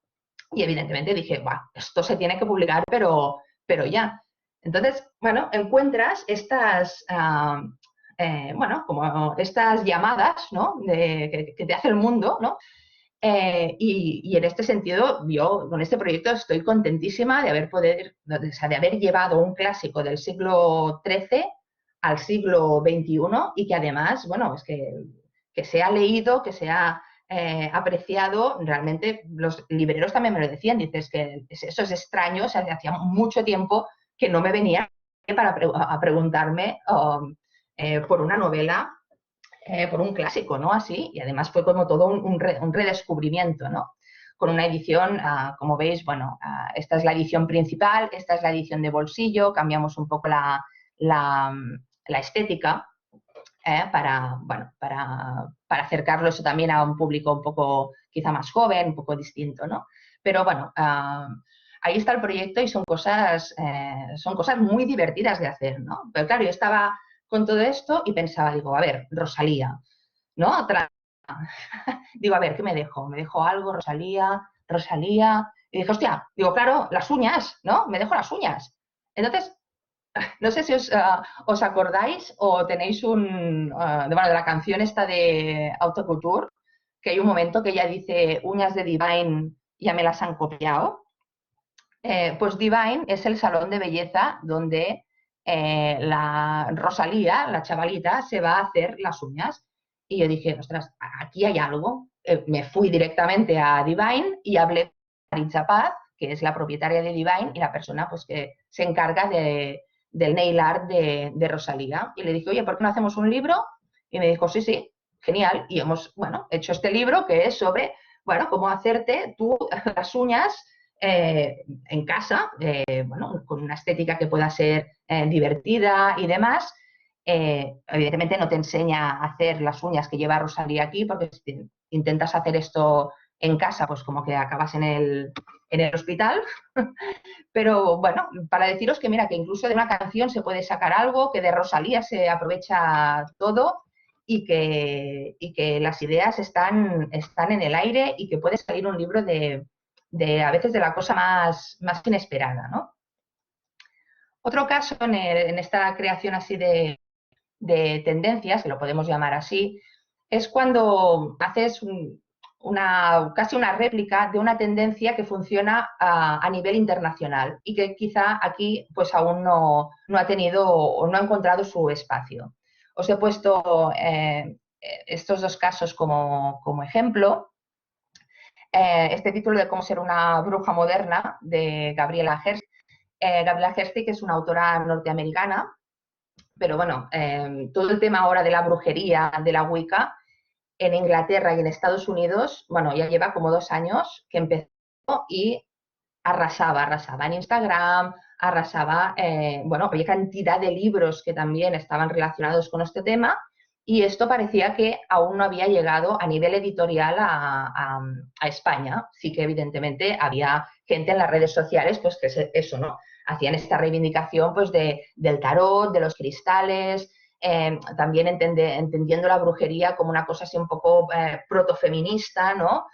Y evidentemente dije, bah, esto se tiene que publicar, pero ya. Entonces, bueno, encuentras estas, bueno, como estas llamadas, ¿no? Que te hace el mundo, ¿no? Y en este sentido, yo con este proyecto estoy contentísima de o sea, de haber llevado un clásico del siglo XIII al siglo XXI y que además, bueno, es que se ha leído, que se ha apreciado, realmente los libreros también me lo decían, dices que eso es extraño, o sea, hacía mucho tiempo que no me venía a preguntarme por una novela, por un clásico, ¿no? Así, y además fue como todo un redescubrimiento, ¿no? Con una edición, como veis, bueno, esta es la edición principal, esta es la edición de bolsillo, cambiamos un poco la estética, para, bueno, para acercarlo eso también a un público un poco quizá más joven, un poco distinto, ¿no? Pero bueno, ahí está el proyecto y son cosas muy divertidas de hacer, ¿no? Pero claro, yo estaba con todo esto y pensaba, digo, a ver, Rosalía, ¿no? Digo, a ver, ¿qué me dejo? ¿Me dejo algo, Rosalía? Rosalía. Y dije, hostia, digo, claro, las uñas, ¿no? Me dejo las uñas. Entonces, no sé si os acordáis o tenéis bueno, de la canción esta de Autoculture, que hay un momento que ella dice, uñas de Divine ya me las han copiado. Pues Divine es el salón de belleza donde la Rosalía, la chavalita, se va a hacer las uñas. Y yo dije, ostras, aquí hay algo. Me fui directamente a Divine y hablé con Maritza Paz, que es la propietaria de Divine y la persona pues, que se encarga del nail art de Rosalía. Y le dije, oye, ¿por qué no hacemos un libro? Y me dijo, sí, sí, genial. Y hemos, bueno, hecho este libro que es sobre, bueno, cómo hacerte tú las uñas en casa, bueno, con una estética que pueda ser divertida y demás. Evidentemente no te enseña a hacer las uñas que lleva Rosalía aquí, porque si intentas hacer esto en casa, pues como que acabas en el hospital. Pero bueno, para deciros que mira, que incluso de una canción se puede sacar algo, que de Rosalía se aprovecha todo y que las ideas están en el aire y que puede salir un libro a veces de la cosa más inesperada, ¿no? Otro caso en esta creación así de tendencias, que lo podemos llamar así, es cuando haces casi una réplica de una tendencia que funciona a nivel internacional y que quizá aquí pues aún no ha tenido o no ha encontrado su espacio. Os he puesto estos dos casos como ejemplo. Este título de Cómo ser una bruja moderna de Gabriela Hersey. Gabriela Hersey, que es una autora norteamericana, pero bueno, todo el tema ahora de la brujería, de la Wicca, en Inglaterra y en Estados Unidos, bueno, ya lleva como 2 años que empezó y arrasaba en Instagram, arrasaba, bueno, había cantidad de libros que también estaban relacionados con este tema y esto parecía que aún no había llegado a nivel editorial a España. Sí que evidentemente había gente en las redes sociales, pues que eso, ¿no? Hacían esta reivindicación pues del tarot, de los cristales, también entendiendo la brujería como una cosa así un poco protofeminista, ¿no?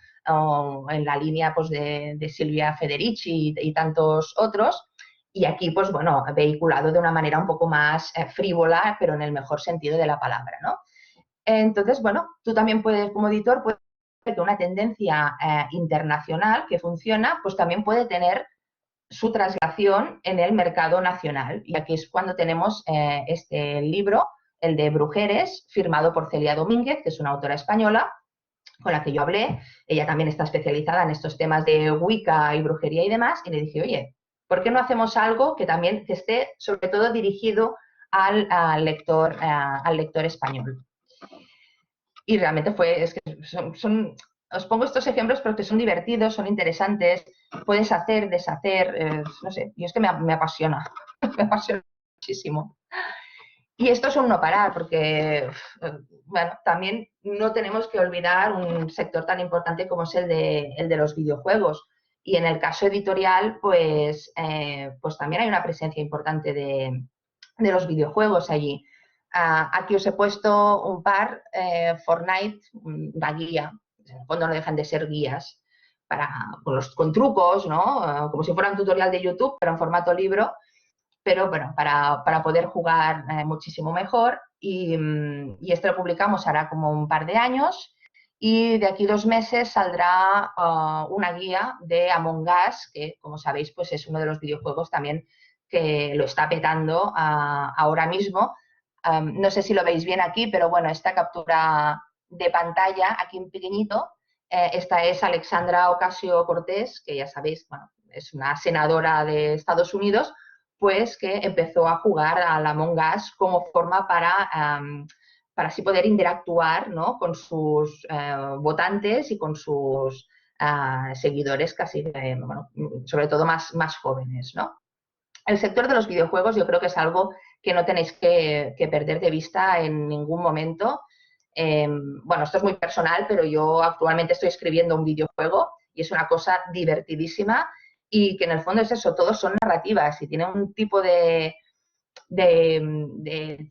En la línea pues, de Silvia Federici y tantos otros. Y aquí, pues bueno, vehiculado de una manera un poco más frívola, pero en el mejor sentido de la palabra, ¿no? Entonces, bueno, tú también puedes, como editor, puedes ver que una tendencia internacional que funciona, pues también puede tener su traslación en el mercado nacional. Y aquí es cuando tenemos este libro, el de Brujeres, firmado por Celia Domínguez, que es una autora española, con la que yo hablé. Ella también está especializada en estos temas de Wicca y brujería y demás. Y le dije, oye, ¿por qué no hacemos algo que también que esté sobre todo dirigido al lector español? y realmente es que os pongo estos ejemplos porque son divertidos, son interesantes, puedes hacer, deshacer, no sé, y es que me apasiona, me apasiona muchísimo. Y esto es un no parar, porque bueno, también no tenemos que olvidar un sector tan importante como es el de los videojuegos. Y en el caso editorial, pues también hay una presencia importante de los videojuegos allí. Aquí os he puesto un par, Fortnite, una guía, en el fondo no dejan de ser guías, con trucos, ¿no? Como si fuera un tutorial de YouTube, pero en formato libro, pero bueno, para poder jugar muchísimo mejor. Y este lo publicamos hará como un par de años, y de aquí 2 meses saldrá una guía de Among Us, que como sabéis pues es uno de los videojuegos también que lo está petando ahora mismo. No sé si lo veis bien aquí, pero bueno, esta captura de pantalla aquí en pequeñito, esta es Alexandra Ocasio-Cortez, que ya sabéis, bueno, es una senadora de Estados Unidos, pues que empezó a jugar a la Among Us como forma para así poder interactuar, ¿no?, con sus votantes y con sus seguidores, casi, bueno, sobre todo más jóvenes, ¿no? El sector de los videojuegos yo creo que es algo que no tenéis que perder de vista en ningún momento. Bueno, esto es muy personal, pero yo actualmente estoy escribiendo un videojuego y es una cosa divertidísima, y que en el fondo es eso, todos son narrativas y tienen un tipo de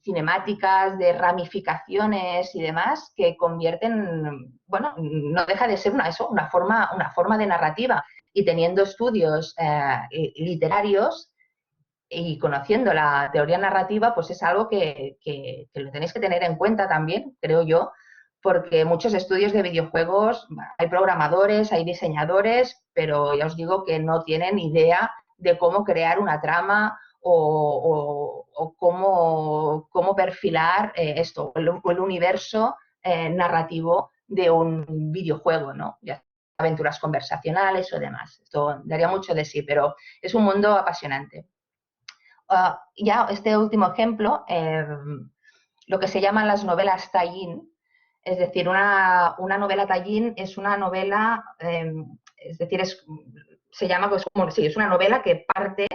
cinemáticas, de ramificaciones y demás que convierten, bueno, no deja de ser una forma de narrativa. Y teniendo estudios literarios y conociendo la teoría narrativa, pues es algo que lo tenéis que tener en cuenta también, creo yo, porque muchos estudios de videojuegos, hay programadores, hay diseñadores, pero ya os digo que no tienen idea de cómo crear una trama o cómo perfilar el universo narrativo de un videojuego, ¿no? Ya aventuras conversacionales o demás. Esto daría mucho de sí, pero es un mundo apasionante. Ya este último ejemplo, lo que se llaman las novelas tie-in, es decir, una novela tie-in es una novela, es decir, se llama, pues, como, sí, es una novela que parte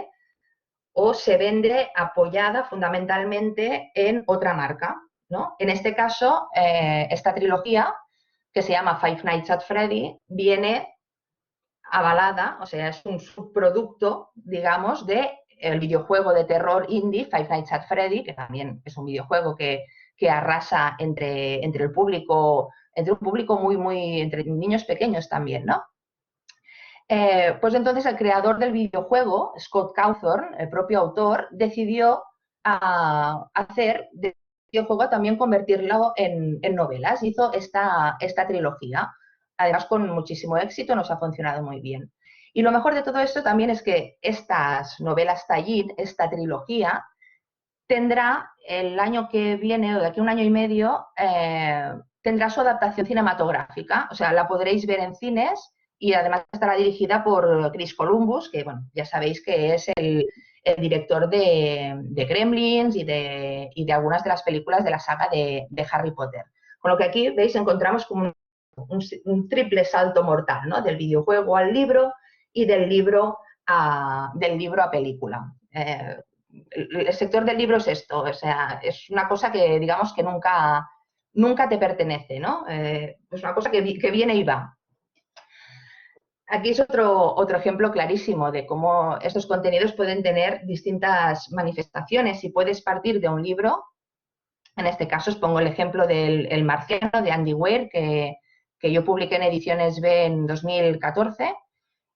o se vende apoyada fundamentalmente en otra marca, ¿no? En este caso, esta trilogía, que se llama Five Nights at Freddy, viene avalada, o sea, es un subproducto, digamos, del videojuego de terror indie Five Nights at Freddy, que también es un videojuego que arrasa entre un público entre niños pequeños también, ¿no? Pues entonces el creador del videojuego, Scott Cawthon, el propio autor, decidió hacer del videojuego también convertirlo en novelas. Hizo esta trilogía, además con muchísimo éxito, nos ha funcionado muy bien. Y lo mejor de todo esto también es que estas novelas tie-in, esta trilogía, tendrá el año que viene, o de aquí a un año y medio, tendrá su adaptación cinematográfica. O sea, la podréis ver en cines, y además estará dirigida por Chris Columbus, que bueno, ya sabéis que es el director de Gremlins y de algunas de las películas de la saga de Harry Potter. Con lo que aquí, veis, encontramos como un triple salto mortal, ¿no? Del videojuego al libro y del libro a película. El sector del libro es esto, o sea, es una cosa que digamos que nunca te pertenece, ¿no? Es una cosa que viene y va. Aquí es otro ejemplo clarísimo de cómo estos contenidos pueden tener distintas manifestaciones, y puedes partir de un libro. En este caso os pongo el ejemplo del El Marciano, de Andy Weir, que yo publiqué en Ediciones B en 2014,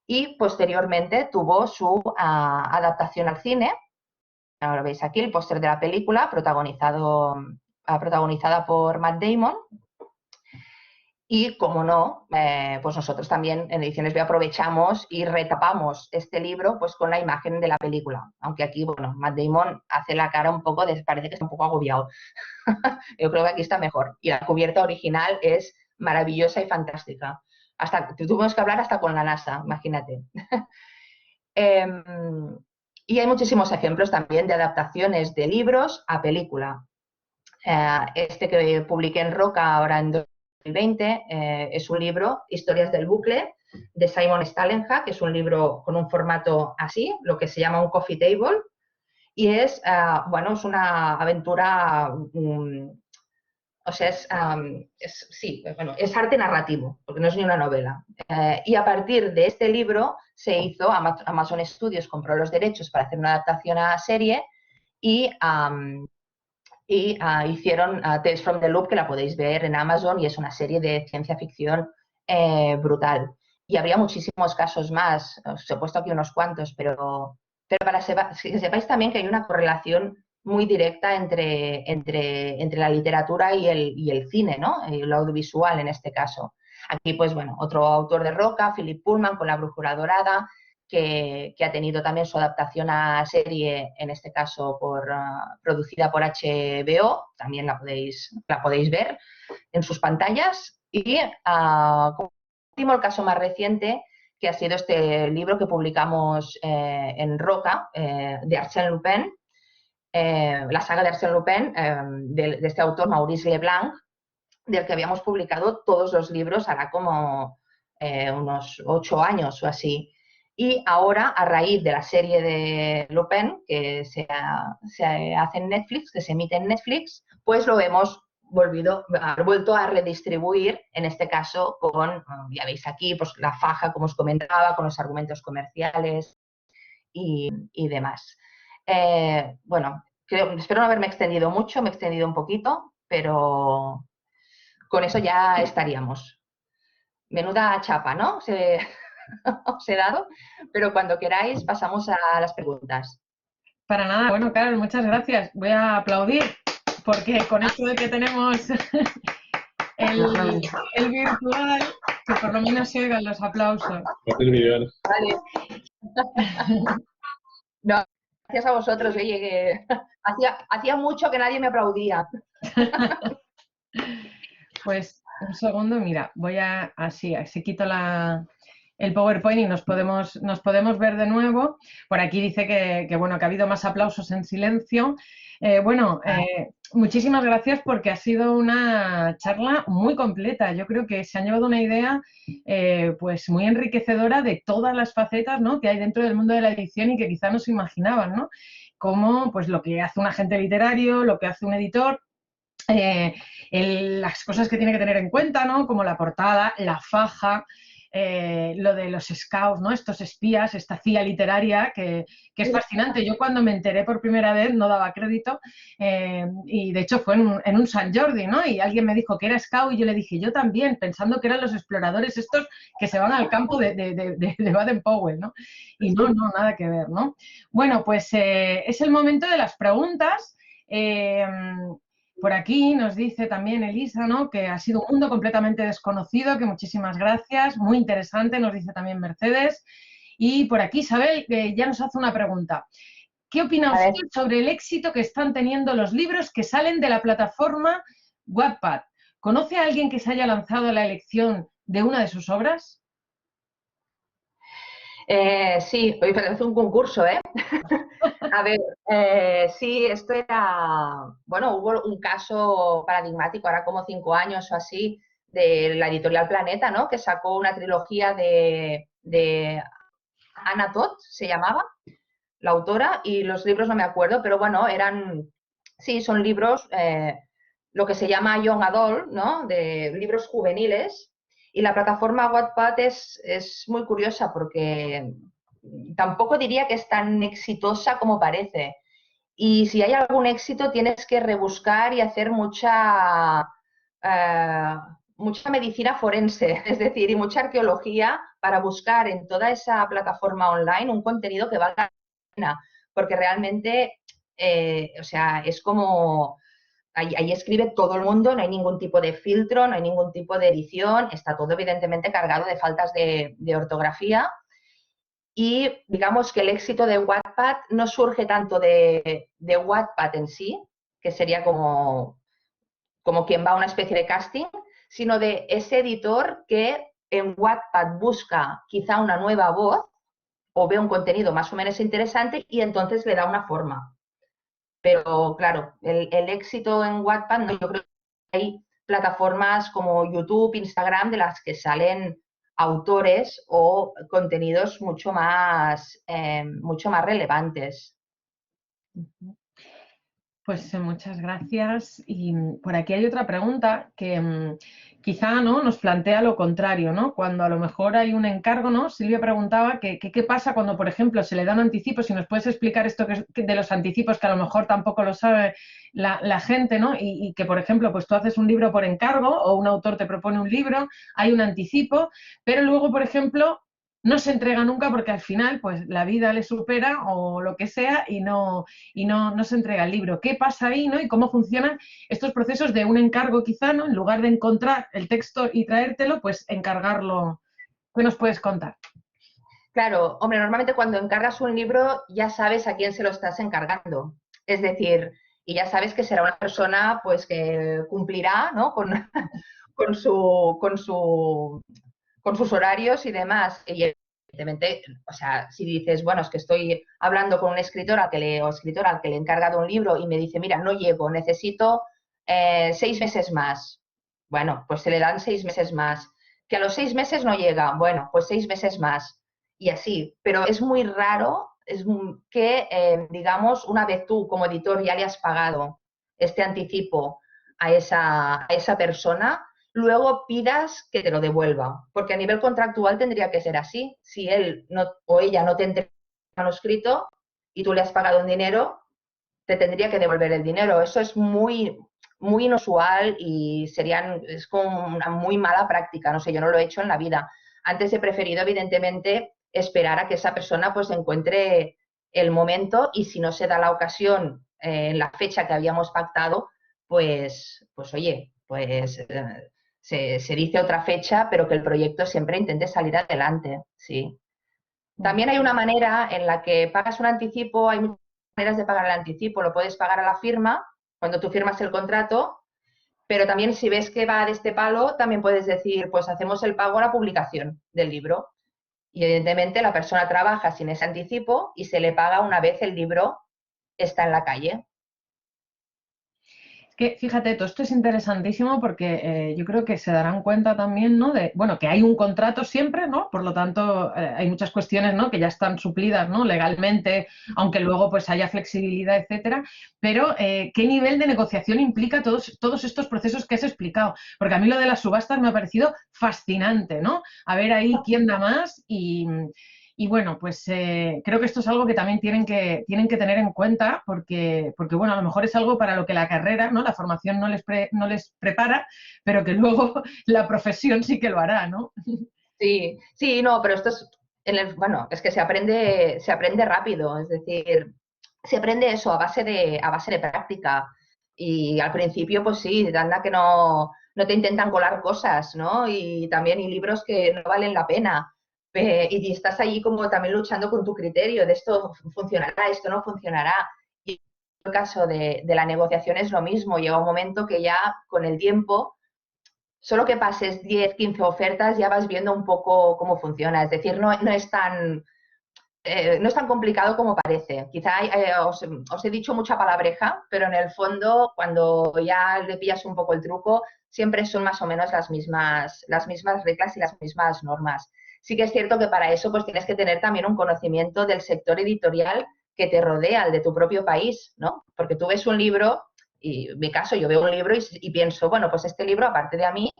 y posteriormente tuvo su adaptación al cine. Ahora veis aquí el póster de la película, protagonizada por Matt Damon. Y, como no, pues nosotros también en Ediciones B aprovechamos y retapamos este libro pues con la imagen de la película. Aunque aquí, bueno, Matt Damon hace la cara un poco, parece que está un poco agobiado. Yo creo que aquí está mejor. Y la cubierta original es maravillosa y fantástica. Tuvimos que hablar hasta con la NASA, imagínate. Y hay muchísimos ejemplos también de adaptaciones de libros a película. Este que publiqué en Roca ahora en 2020. Es un libro, Historias del bucle, de Simon Stalenhag, que es un libro con un formato así, lo que se llama un coffee table, y es, bueno, es una aventura, o sea, sí, bueno, es arte narrativo, porque no es ni una novela. Y a partir de este libro se hizo, Amazon Studios compró los derechos para hacer una adaptación a serie y hicieron Tales from the Loop, que la podéis ver en Amazon, y es una serie de ciencia ficción brutal. Y habría muchísimos casos más, os he puesto aquí unos cuantos, pero para que sepáis también que hay una correlación muy directa entre la literatura y el cine, ¿no? El audiovisual en este caso. Aquí, pues bueno, otro autor de Roca, Philip Pullman, con La Brújula Dorada, que ha tenido también su adaptación a serie, en este caso producida por HBO, también la podéis ver en sus pantallas. Y como último, el caso más reciente, que ha sido este libro que publicamos en Roca, de Arsène Lupin, la saga de Arsène Lupin, de este autor, Maurice Leblanc, del que habíamos publicado todos los libros hará como unos 8 años o así. Y ahora, a raíz de la serie de Lupin, que se hace en Netflix, que se emite en Netflix, pues lo hemos vuelto a redistribuir, en este caso con, ya veis aquí, pues la faja, como os comentaba, con los argumentos comerciales y demás. Bueno, espero no haberme extendido mucho, me he extendido un poquito, pero con eso ya estaríamos. Menuda chapa, ¿no? Os he dado, pero cuando queráis pasamos a las preguntas. Para nada, bueno, Carol, muchas gracias. Voy a aplaudir porque con esto de que tenemos el virtual, que por lo menos se oigan los aplausos. Vale. No, gracias a vosotros, oye, que hacía mucho que nadie me aplaudía. Pues un segundo, mira, voy a así quito el PowerPoint y nos podemos ver de nuevo. Por aquí dice que bueno, que ha habido más aplausos en silencio. Muchísimas gracias porque ha sido una charla muy completa. Yo creo que se han llevado una idea pues muy enriquecedora de todas las facetas, ¿no?, que hay dentro del mundo de la edición y que quizá no se imaginaban, ¿no? Como pues lo que hace un agente literario, lo que hace un editor. Las cosas que tiene que tener en cuenta, ¿no?, como la portada, la faja, lo de los scouts, ¿no?, estos espías, esta CIA literaria que es fascinante. Yo cuando me enteré por primera vez no daba crédito y de hecho fue en un San Jordi, ¿no?, y alguien me dijo que era scout y yo le dije yo también, pensando que eran los exploradores estos que se van al campo de Baden-Powell, ¿no? Y no, nada que ver, ¿no? Bueno, pues es el momento de las preguntas. Por aquí nos dice también Elisa, ¿no?, que ha sido un mundo completamente desconocido, que muchísimas gracias, muy interesante, nos dice también Mercedes. Y por aquí Isabel ya nos hace una pregunta. ¿Qué opina usted sobre el éxito que están teniendo los libros que salen de la plataforma Wattpad? ¿Conoce a alguien que se haya lanzado a la elección de una de sus obras? Sí, hoy parece un concurso, ¿eh? A ver, sí, esto era, bueno, hubo un caso paradigmático, ahora como 5 años o así, de la editorial Planeta, ¿no?, que sacó una trilogía de Anna Todd, se llamaba, la autora, y los libros no me acuerdo, pero bueno, sí, son libros, lo que se llama young adult, ¿no?, de libros juveniles, y la plataforma Wattpad es muy curiosa porque tampoco diría que es tan exitosa como parece. Y si hay algún éxito, tienes que rebuscar y hacer mucha medicina forense, es decir, y mucha arqueología para buscar en toda esa plataforma online un contenido que valga la pena, porque realmente, o sea, es como, ahí escribe todo el mundo, no hay ningún tipo de filtro, no hay ningún tipo de edición, está todo evidentemente cargado de faltas de ortografía. Y digamos que el éxito de Wattpad no surge tanto de Wattpad en sí, que sería como quien va a una especie de casting, sino de ese editor que en Wattpad busca quizá una nueva voz o ve un contenido más o menos interesante y entonces le da una forma. Pero claro, el éxito en Wattpad, no, yo creo que hay plataformas como YouTube, Instagram, de las que salen autores o contenidos mucho más relevantes. Pues muchas gracias. Y por aquí hay otra pregunta que quizá, ¿no?, nos plantea lo contrario, ¿no? Cuando a lo mejor hay un encargo, ¿no? Silvia preguntaba qué pasa cuando, por ejemplo, se le dan anticipos. Si nos puedes explicar esto de los anticipos, que a lo mejor tampoco lo sabe la gente, ¿no? Y que, por ejemplo, pues tú haces un libro por encargo o un autor te propone un libro, hay un anticipo, pero luego, por ejemplo, no se entrega nunca porque al final, pues la vida le supera o lo que sea y no se entrega el libro. ¿Qué pasa ahí, no? Y cómo funcionan estos procesos de un encargo quizá, ¿no? En lugar de encontrar el texto y traértelo, pues encargarlo. ¿Qué nos puedes contar? Claro, hombre, normalmente cuando encargas un libro ya sabes a quién se lo estás encargando. Es decir, y ya sabes que será una persona pues que cumplirá, ¿no?, con su, con su, con sus horarios y demás. Y evidentemente, o sea, si dices, bueno, es que estoy hablando con un escritor o escritora al que le he encargado un libro y me dice, mira, no llego, necesito 6 meses más. Bueno, pues se le dan 6 meses más. Que a los 6 meses no llega, bueno, pues 6 meses más. Y así, pero es muy raro que, digamos, una vez tú como editor ya le has pagado este anticipo a esa persona, luego pidas que te lo devuelva, porque a nivel contractual tendría que ser así. Si él no, o ella no te entrega el manuscrito y tú le has pagado un dinero, te tendría que devolver el dinero. Eso es muy, muy inusual y es como una muy mala práctica. No sé, yo no lo he hecho en la vida. Antes he preferido, evidentemente, esperar a que esa persona pues encuentre el momento y si no se da la ocasión en la fecha que habíamos pactado, pues oye, pues se dice otra fecha, pero que el proyecto siempre intente salir adelante, sí. También hay una manera en la que pagas un anticipo, hay muchas maneras de pagar el anticipo, lo puedes pagar a la firma, cuando tú firmas el contrato, pero también si ves que va de este palo, también puedes decir, pues hacemos el pago a la publicación del libro. Y evidentemente la persona trabaja sin ese anticipo y se le paga una vez el libro está en la calle. Que fíjate, todo esto es interesantísimo porque yo creo que se darán cuenta también, ¿no? De, bueno, que hay un contrato siempre, ¿no? Por lo tanto, hay muchas cuestiones, ¿no?, que ya están suplidas, ¿no?, legalmente, aunque luego pues haya flexibilidad, etcétera. Pero ¿qué nivel de negociación implica todos estos procesos que has explicado? Porque a mí lo de las subastas me ha parecido fascinante, ¿no? A ver ahí quién da más y bueno, pues creo que esto es algo que también tienen que tener en cuenta porque, bueno, a lo mejor es algo para lo que la carrera, ¿no?, la formación no les prepara, pero que luego la profesión sí que lo hará, ¿no? Sí, sí, no, pero esto es, bueno, es que se aprende rápido, es decir, se aprende eso a base de práctica. Y al principio, pues sí, anda que no te intentan colar cosas, ¿no? Y también hay libros que no valen la pena. Y estás allí como también luchando con tu criterio de esto funcionará, esto no funcionará. Y en el caso de la negociación es lo mismo. Llega un momento que ya con el tiempo solo que pases 10, 15 ofertas ya vas viendo un poco cómo funciona. Es decir, no es tan complicado como parece. Quizá os he dicho mucha palabreja, pero en el fondo, cuando ya le pillas un poco el truco, siempre son más o menos las mismas reglas y las mismas normas. Sí que es cierto que para eso pues tienes que tener también un conocimiento del sector editorial que te rodea, el de tu propio país, ¿no? Porque tú ves un libro, y en mi caso yo veo un libro y pienso, bueno, pues este libro, aparte de a mí,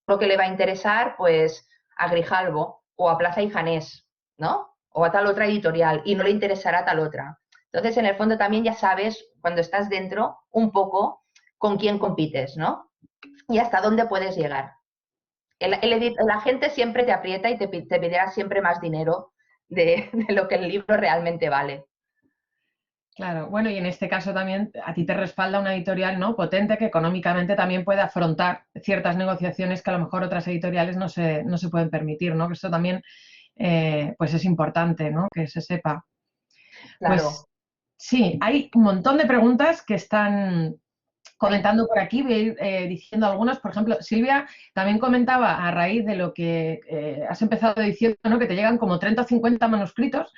lo que le va a interesar, pues, a Grijalbo o a Plaza y Janés, ¿no? O a tal otra editorial y no le interesará a tal otra. Entonces, en el fondo también ya sabes, cuando estás dentro, un poco con quién compites, ¿no? Y hasta dónde puedes llegar. La gente siempre te aprieta y te pedirá siempre más dinero de lo que el libro realmente vale. Claro, bueno, y en este caso también a ti te respalda una editorial, ¿no?, potente que económicamente también puede afrontar ciertas negociaciones que a lo mejor otras editoriales no se pueden permitir, ¿no? Que esto también pues es importante, ¿no?, que se sepa. Pues Claro. sí, hay un montón de preguntas que están Ay, comentando por aquí, voy a ir diciendo algunas. Por ejemplo, Silvia también comentaba a raíz de lo que has empezado diciendo, ¿no?, que te llegan como 30 o 50 manuscritos.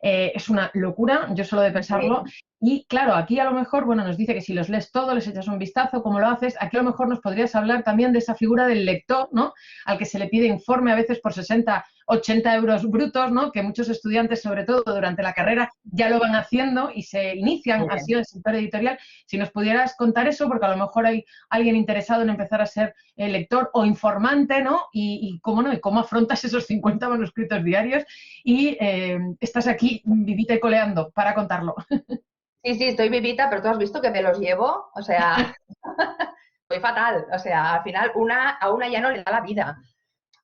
es una locura, yo solo de pensarlo. Sí, Y claro, aquí a lo mejor, bueno, nos dice que si los lees todos, les echas un vistazo, ¿cómo lo haces? Aquí a lo mejor nos podrías hablar también de esa figura del lector, ¿no? Al que se le pide informe a veces por 60, 80 euros brutos, ¿no? Que muchos estudiantes, sobre todo durante la carrera, ya lo van haciendo y se inician muy así bien. en el sector editorial. Si nos pudieras contar eso, porque a lo mejor hay alguien interesado en empezar a ser lector o informante, ¿no? Y cómo no, y cómo afrontas esos 50 manuscritos diarios y estás aquí vivita y coleando para contarlo. Sí, sí, estoy vivita, pero tú has visto que me los llevo, o sea, soy fatal, o sea, al final a una ya no le da la vida.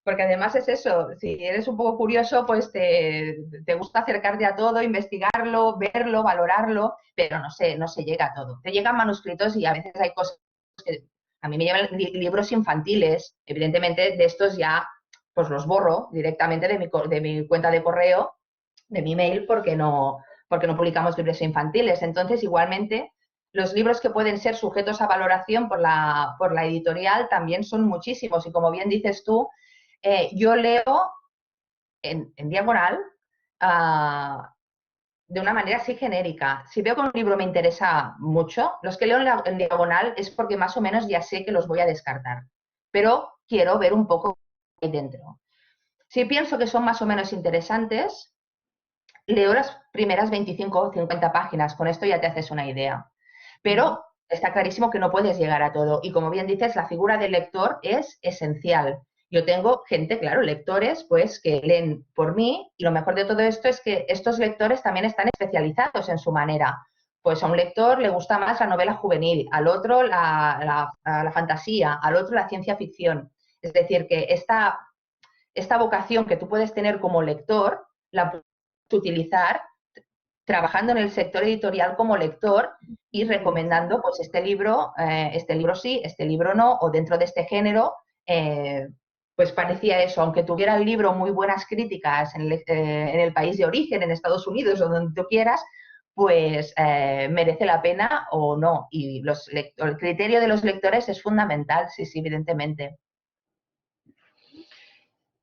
Porque además es eso, si eres un poco curioso, pues te gusta acercarte a todo, investigarlo, verlo, valorarlo, pero no se llega a todo. Te llegan manuscritos y a veces hay cosas que a mí me llevan libros infantiles, evidentemente de estos ya pues los borro directamente de mi cuenta de correo, de mi mail, porque no publicamos libros infantiles. Entonces, igualmente, los libros que pueden ser sujetos a valoración por la editorial también son muchísimos y como bien dices tú, yo leo en diagonal de una manera así genérica. Si veo que un libro me interesa mucho, los que leo en diagonal es porque más o menos ya sé que los voy a descartar, pero quiero ver un poco ahí dentro. Si pienso que son más o menos interesantes, leo las primeras 25 o 50 páginas, con esto ya te haces una idea. Pero está clarísimo que no puedes llegar a todo. Y como bien dices, la figura del lector es esencial. Yo tengo gente, claro, lectores, pues que leen por mí y lo mejor de todo esto es que estos lectores también están especializados en su manera. Pues a un lector le gusta más la novela juvenil, al otro la fantasía, al otro la ciencia ficción. Es decir, que esta vocación que tú puedes tener como lector la puedes utilizar trabajando en el sector editorial como lector y recomendando pues este libro sí, este libro no, o dentro de este género, pues parecía eso, aunque tuviera el libro muy buenas críticas en el país de origen, en Estados Unidos o donde tú quieras, pues merece la pena o no. Y el criterio de los lectores es fundamental, sí, sí, evidentemente.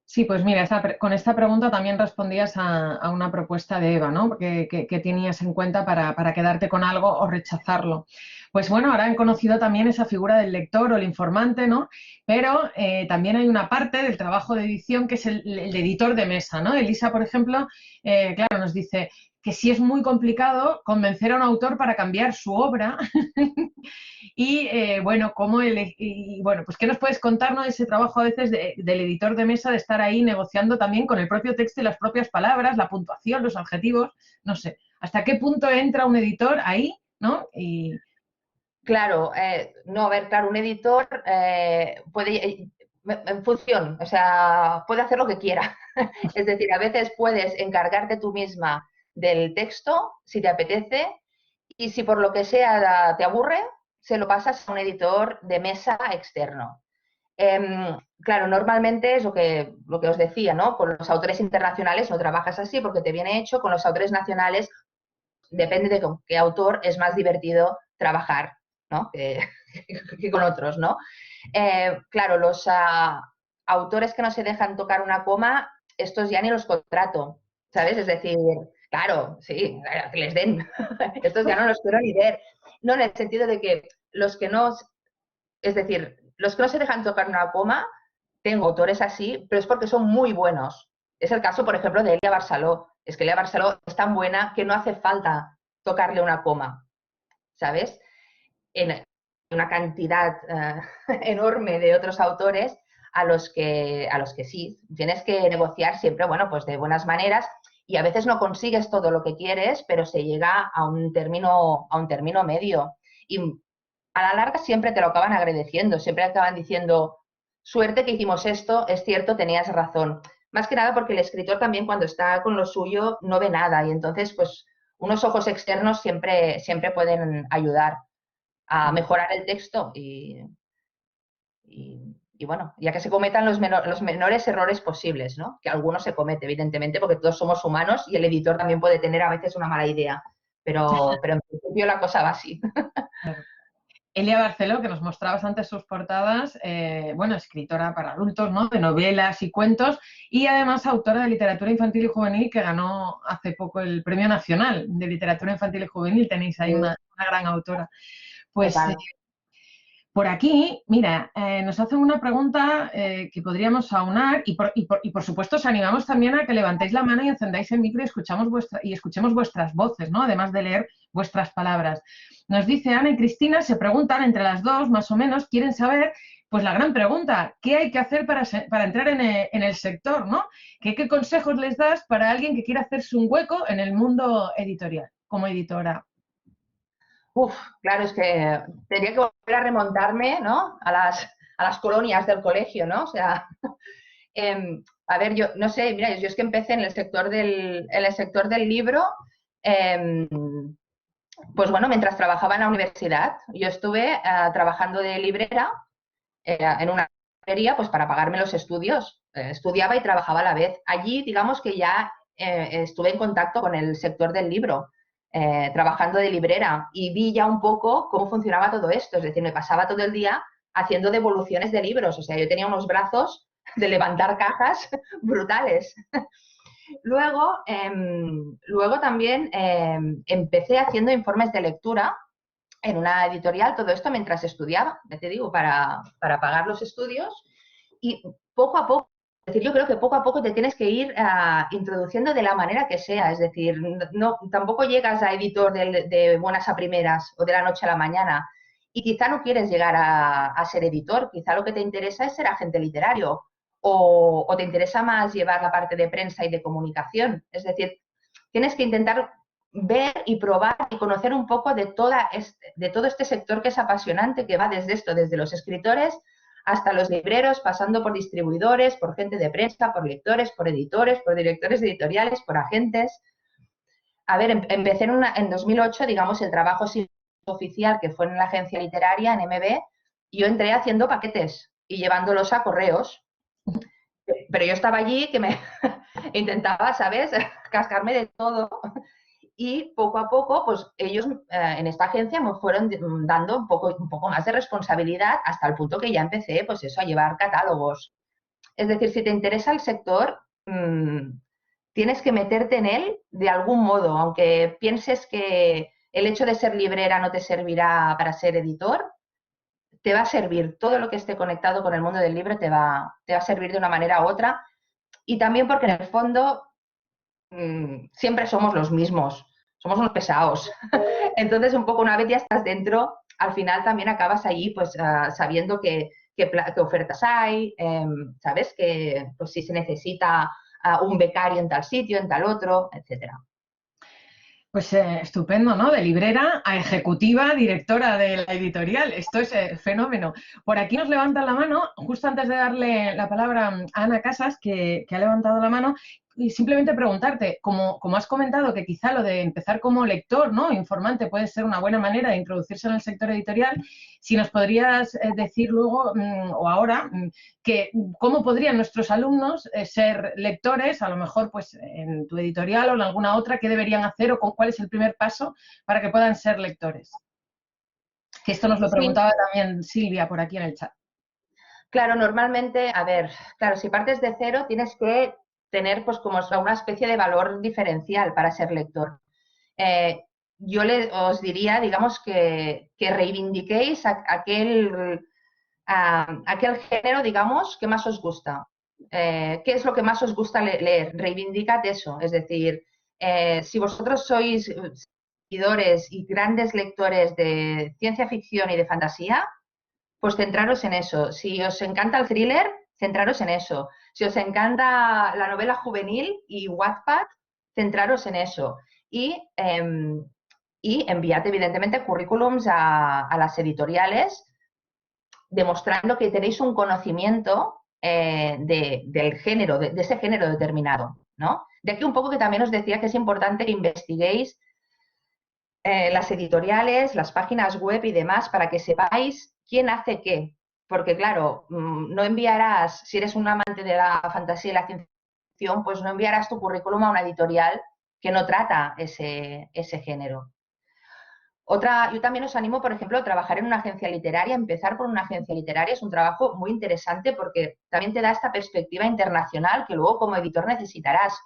Sí, pues mira, con esta pregunta también respondías a una propuesta de Eva, ¿no? Que tenías en cuenta para quedarte con algo o rechazarlo. Pues bueno, ahora han conocido también esa figura del lector o el informante, ¿no? Pero también hay una parte del trabajo de edición que es el editor de mesa, ¿no? Elisa, por ejemplo, claro, nos dice que sí es muy complicado convencer a un autor para cambiar su obra. Y bueno, bueno, pues ¿qué nos puedes contarnos de ese trabajo a veces del editor de mesa, de estar ahí negociando también con el propio texto y las propias palabras, la puntuación, los adjetivos? No sé, ¿hasta qué punto entra un editor ahí, ¿no? Y Claro, no, a ver, claro, un editor puede, en función, o sea, puede hacer lo que quiera. Es decir, a veces puedes encargarte tú misma del texto, si te apetece, y si por lo que sea te aburre, se lo pasas a un editor de mesa externo. Claro, normalmente es lo que os decía, ¿no? Con los autores internacionales no trabajas así porque te viene hecho, con los autores nacionales depende de con qué autor es más divertido trabajar, ¿no? Que con otros, ¿no? Claro, los autores que no se dejan tocar una coma, estos ya ni los contrato, ¿sabes? Es decir, claro, sí, que les den. Estos ya no los quiero ni ver. No, en el sentido de que los que no, es decir, los que no se dejan tocar una coma, tengo autores así, pero es porque son muy buenos. Es el caso, por ejemplo, de Elia Barceló. Es que Elia Barceló es tan buena que no hace falta tocarle una coma, ¿sabes? En una cantidad enorme de otros autores a los que sí. Tienes que negociar siempre, bueno, pues de buenas maneras y a veces no consigues todo lo que quieres, pero se llega a un término medio. Y a la larga siempre te lo acaban agradeciendo, siempre acaban diciendo, suerte que hicimos esto, es cierto, tenías razón. Más que nada porque el escritor también cuando está con lo suyo no ve nada y entonces pues unos ojos externos siempre pueden ayudar a mejorar el texto y bueno, ya que se cometan los menores errores posibles, ¿no? Que algunos se comete, evidentemente, porque todos somos humanos y el editor también puede tener a veces una mala idea, pero en principio la cosa va así. Elia Barceló, que nos mostrabas antes sus portadas, bueno, escritora para adultos, ¿no? De novelas y cuentos, y además autora de literatura infantil y juvenil, que ganó hace poco el Premio Nacional de Literatura Infantil y Juvenil. Tenéis ahí una gran autora. Pues Total. por aquí, mira, nos hacen una pregunta que podríamos aunar y por supuesto os animamos también a que levantéis la mano y encendáis el micro y escuchemos vuestras voces, ¿no? Además de leer vuestras palabras. Nos dice Ana y Cristina, se preguntan entre las dos, más o menos, quieren saber, pues la gran pregunta, ¿qué hay que hacer para entrar en el sector, ¿no? ¿Qué consejos les das para alguien que quiera hacerse un hueco en el mundo editorial, como editora? Uf, claro, es que tendría que volver a remontarme, ¿no? A las colonias del colegio, ¿no? O sea, a ver, yo no sé, mira, yo es que empecé en el sector del libro, em, pues bueno, mientras trabajaba en la universidad. Yo estuve trabajando de librera en una librería, pues para pagarme los estudios. Estudiaba y trabajaba a la vez. Allí, digamos que ya estuve en contacto con el sector del libro, trabajando de librera, y vi ya un poco cómo funcionaba todo esto. Es decir, me pasaba todo el día haciendo devoluciones de libros. O sea, yo tenía unos brazos de levantar cajas brutales. Luego también empecé haciendo informes de lectura en una editorial, todo esto mientras estudiaba, ya te digo, para pagar los estudios. Y poco a poco, es decir, yo creo que poco a poco te tienes que ir introduciendo de la manera que sea. Es decir, no, tampoco llegas a editor de buenas a primeras o de la noche a la mañana. Y quizá no quieres llegar a ser editor, quizá lo que te interesa es ser agente literario o te interesa más llevar la parte de prensa y de comunicación. Es decir, tienes que intentar ver y probar y conocer un poco de todo este sector que es apasionante, que va desde esto, desde los escritores hasta los libreros, pasando por distribuidores, por gente de prensa, por lectores, por editores, por directores editoriales, por agentes. A ver, empecé en 2008, digamos, el trabajo oficial que fue en la agencia literaria, en MB, y yo entré haciendo paquetes y llevándolos a correos. Pero yo estaba allí que me intentaba, ¿sabes?, cascarme de todo. Y poco a poco, pues ellos en esta agencia me fueron dando un poco más de responsabilidad hasta el punto que ya empecé, pues eso, a llevar catálogos. Es decir, si te interesa el sector, tienes que meterte en él de algún modo, aunque pienses que el hecho de ser librera no te servirá para ser editor, te va a servir. Todo lo que esté conectado con el mundo del libro te va a servir de una manera u otra. Y también porque en el fondo siempre somos los mismos, somos unos pesados. Entonces, un poco una vez ya estás dentro, al final también acabas allí pues sabiendo qué ofertas hay, sabes que pues, si se necesita un becario en tal sitio, en tal otro, etcétera. Pues estupendo, ¿no? De librera a ejecutiva, directora de la editorial. Esto es fenómeno. Por aquí nos levantan la mano, justo antes de darle la palabra a Ana Casas, que ha levantado la mano, y simplemente preguntarte, como has comentado que quizá lo de empezar como lector, ¿no? Informante puede ser una buena manera de introducirse en el sector editorial, si nos podrías decir luego o ahora que cómo podrían nuestros alumnos ser lectores, a lo mejor pues en tu editorial o en alguna otra, qué deberían hacer o cuál es el primer paso para que puedan ser lectores. Que esto nos lo Sí, preguntaba también Silvia por aquí en el chat. claro, normalmente, a ver, claro, si partes de cero tienes que tener pues como una especie de valor diferencial para ser lector. Eh, yo os diría, digamos, que reivindiquéis aquel género, digamos, que más os gusta. ¿Qué es lo que más os gusta leer? Reivindicad eso. Es decir, si vosotros sois seguidores y grandes lectores de ciencia ficción y de fantasía, pues centraros en eso. Si os encanta el thriller, centraros en eso. Si os encanta la novela juvenil y Wattpad, centraros en eso. Y enviad, evidentemente, currículums a las editoriales demostrando que tenéis un conocimiento del género, de ese género determinado, ¿no? De aquí un poco que también os decía que es importante que investiguéis las editoriales, las páginas web y demás para que sepáis quién hace qué. Porque, claro, no enviarás, si eres un amante de la fantasía y la ciencia ficción, pues no enviarás tu currículum a una editorial que no trata ese género. Yo también os animo, por ejemplo, a trabajar en una agencia literaria. Empezar por una agencia literaria es un trabajo muy interesante porque también te da esta perspectiva internacional que luego como editor necesitarás.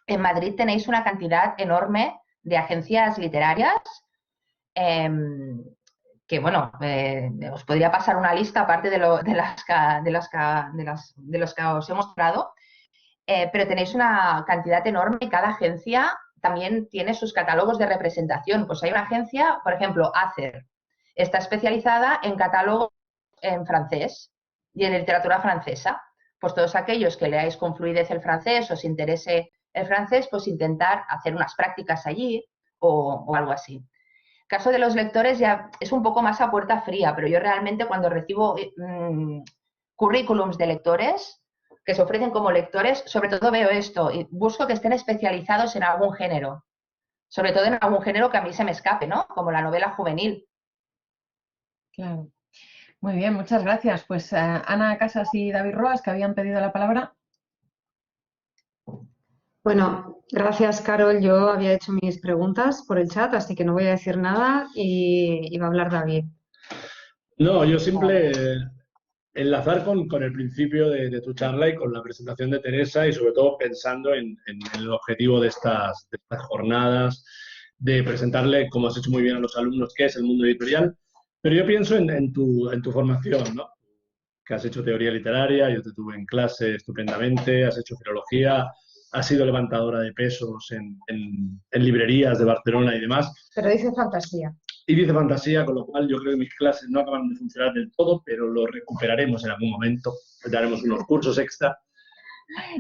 En Madrid tenéis una cantidad enorme de agencias literarias eh, que, bueno, os podría pasar una lista aparte de los que os he mostrado, pero tenéis una cantidad enorme y cada agencia también tiene sus catálogos de representación. Pues hay una agencia, por ejemplo, Acer, está especializada en catálogos en francés y en literatura francesa. Pues todos aquellos que leáis con fluidez el francés, os interese el francés, pues intentar hacer unas prácticas allí o algo así. Caso de los lectores ya es un poco más a puerta fría, pero yo realmente cuando recibo currículums de lectores que se ofrecen como lectores, sobre todo veo esto y busco que estén especializados en algún género, sobre todo en algún género que a mí se me escape, ¿no? Como la novela juvenil. Claro. Muy bien, muchas gracias. Pues Ana Casas y David Roas, que habían pedido la palabra. Bueno, gracias, Carol. Yo había hecho mis preguntas por el chat, así que no voy a decir nada y va a hablar David. No, yo simple enlazar con el principio de tu charla y con la presentación de Teresa y sobre todo pensando en el objetivo de estas jornadas, de presentarle, como has hecho muy bien a los alumnos, qué es el mundo editorial. Pero yo pienso en tu formación, ¿no? Que has hecho teoría literaria, yo te tuve en clase estupendamente, has hecho filología, has sido levantadora de pesos en librerías de Barcelona y demás. Pero dice fantasía. Y dice fantasía, con lo cual yo creo que mis clases no acaban de funcionar del todo, pero lo recuperaremos en algún momento, daremos unos cursos extra.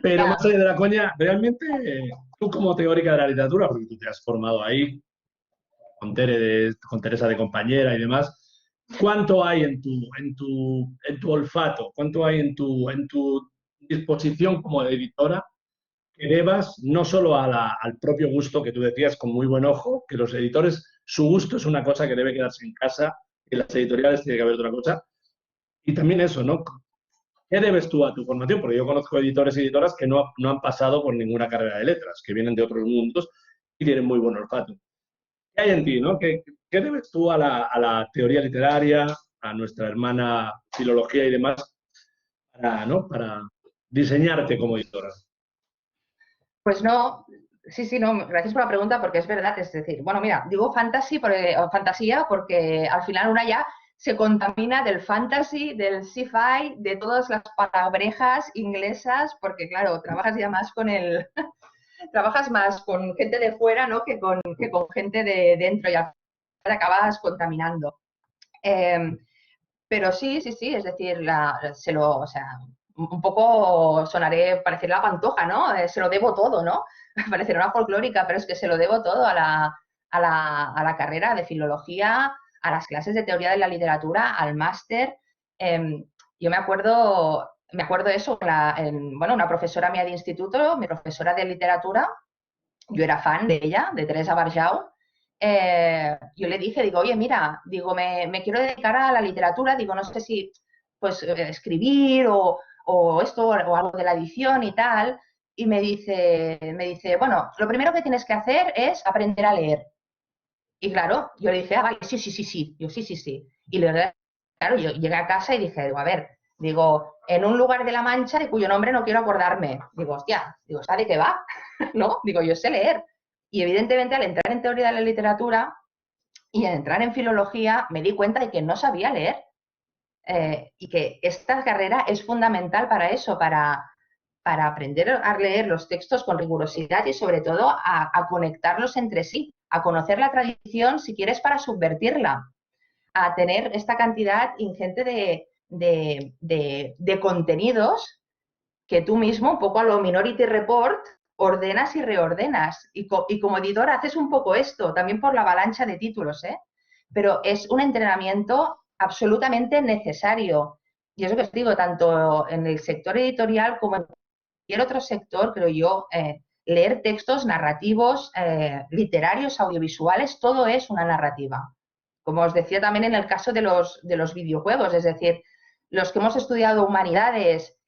Pero más allá de la coña, realmente tú como teórica de la literatura, porque tú te has formado ahí, con Teresa de compañera y demás, ¿cuánto hay en tu olfato? ¿Cuánto hay en tu disposición como editora que debas no solo al propio gusto que tú decías con muy buen ojo, que los editores, su gusto es una cosa que debe quedarse en casa, y en las editoriales tiene que haber otra cosa, y también eso, ¿no? ¿Qué debes tú a tu formación? Porque yo conozco editores y editoras que no han pasado por ninguna carrera de letras, que vienen de otros mundos y tienen muy buen olfato. ¿Qué hay en ti, no? ¿Qué debes tú a la teoría literaria, a nuestra hermana filología y demás, para diseñarte como editora? Pues no, sí, no, gracias por la pregunta porque es verdad, es decir, bueno, mira, digo o fantasía porque al final una ya se contamina del fantasy, del sci-fi, de todas las palabrejas inglesas, porque claro, trabajas ya más trabajas más con gente de fuera, ¿no? Que con gente de dentro y al final acabas contaminando. Pero sí, es decir, o sea, un poco sonaré, parecer la Pantoja, ¿no? Se lo debo todo, ¿no? Parecerá una folclórica, pero es que se lo debo todo a la carrera de filología, a las clases de teoría de la literatura, al máster. Yo me acuerdo eso, bueno, una profesora mía de instituto, mi profesora de literatura, yo era fan de ella, de Teresa Barjau. Yo le dije, digo, oye, mira, digo, me quiero dedicar a la literatura, digo, no sé si, pues, escribir o esto, o algo de la edición y tal. Y me dice, bueno, lo primero que tienes que hacer es aprender a leer. Y claro, yo le dije, ah, vale, sí. Yo, sí. Y claro, yo llegué a casa y dije, digo, a ver, digo, en un lugar de La Mancha de cuyo nombre no quiero acordarme. Digo, hostia, digo, ¿sabe qué va? ¿No? Digo, yo sé leer. Y evidentemente al entrar en teoría de la literatura y al entrar en filología me di cuenta de que no sabía leer. Y que esta carrera es fundamental para eso, para aprender a leer los textos con rigurosidad y sobre todo a conectarlos entre sí, a conocer la tradición si quieres para subvertirla, a tener esta cantidad ingente de contenidos que tú mismo, un poco a lo Minority Report, ordenas y reordenas. Y como editor haces un poco esto, también por la avalancha de títulos, ¿eh? Pero es un entrenamiento absolutamente necesario. Y es lo que os digo, tanto en el sector editorial como en cualquier otro sector, creo yo, leer textos narrativos, literarios, audiovisuales, todo es una narrativa. Como os decía también en el caso de los videojuegos, es decir, los que hemos estudiado humanidades,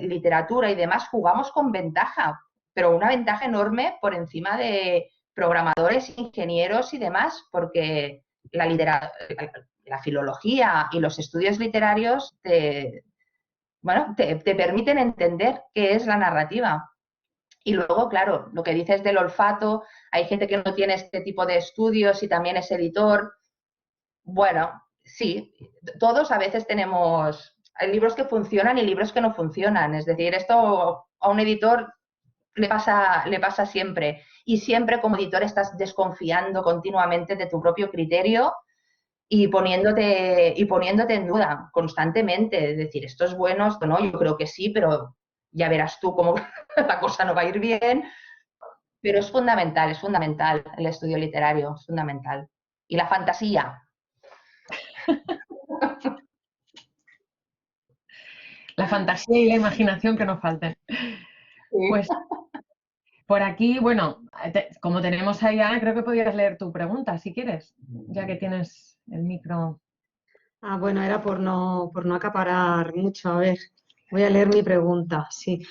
literatura y demás, jugamos con ventaja, pero una ventaja enorme por encima programadores, ingenieros y demás, porque la filología y los estudios literarios te permiten entender qué es la narrativa. Y luego, claro, lo que dices del olfato, hay gente que no tiene este tipo de estudios y también es editor. Bueno, sí, todos a veces hay libros que funcionan y libros que no funcionan. Es decir, esto a un editor le pasa siempre. Y siempre como editor estás desconfiando continuamente de tu propio criterio y poniéndote en duda constantemente. Es decir, esto es bueno, esto no, yo creo que sí, pero ya verás tú cómo la cosa no va a ir bien. Pero es fundamental el estudio literario, es fundamental. Y la fantasía. La fantasía y la imaginación que nos falten. Pues por aquí, bueno, como tenemos ahí a Ana, creo que podrías leer tu pregunta, si quieres, ya que tienes el micro. Ah, bueno, era por no acaparar mucho. A ver, voy a leer mi pregunta. Sí.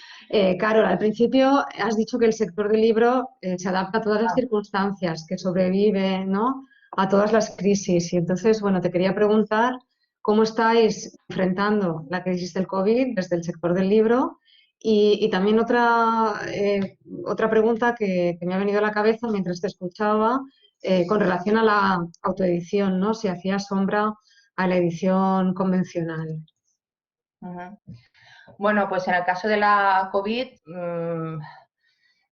Carol, al principio has dicho que el sector del libro se adapta a todas las circunstancias, que sobrevive, ¿no?, a todas las crisis. Y entonces, bueno, te quería preguntar cómo estáis enfrentando la crisis del COVID desde el sector del libro. Y también otra pregunta que me ha venido a la cabeza mientras te escuchaba, con relación a la autoedición, ¿no? Si hacía sombra a la edición convencional. Bueno, pues en el caso de la COVID,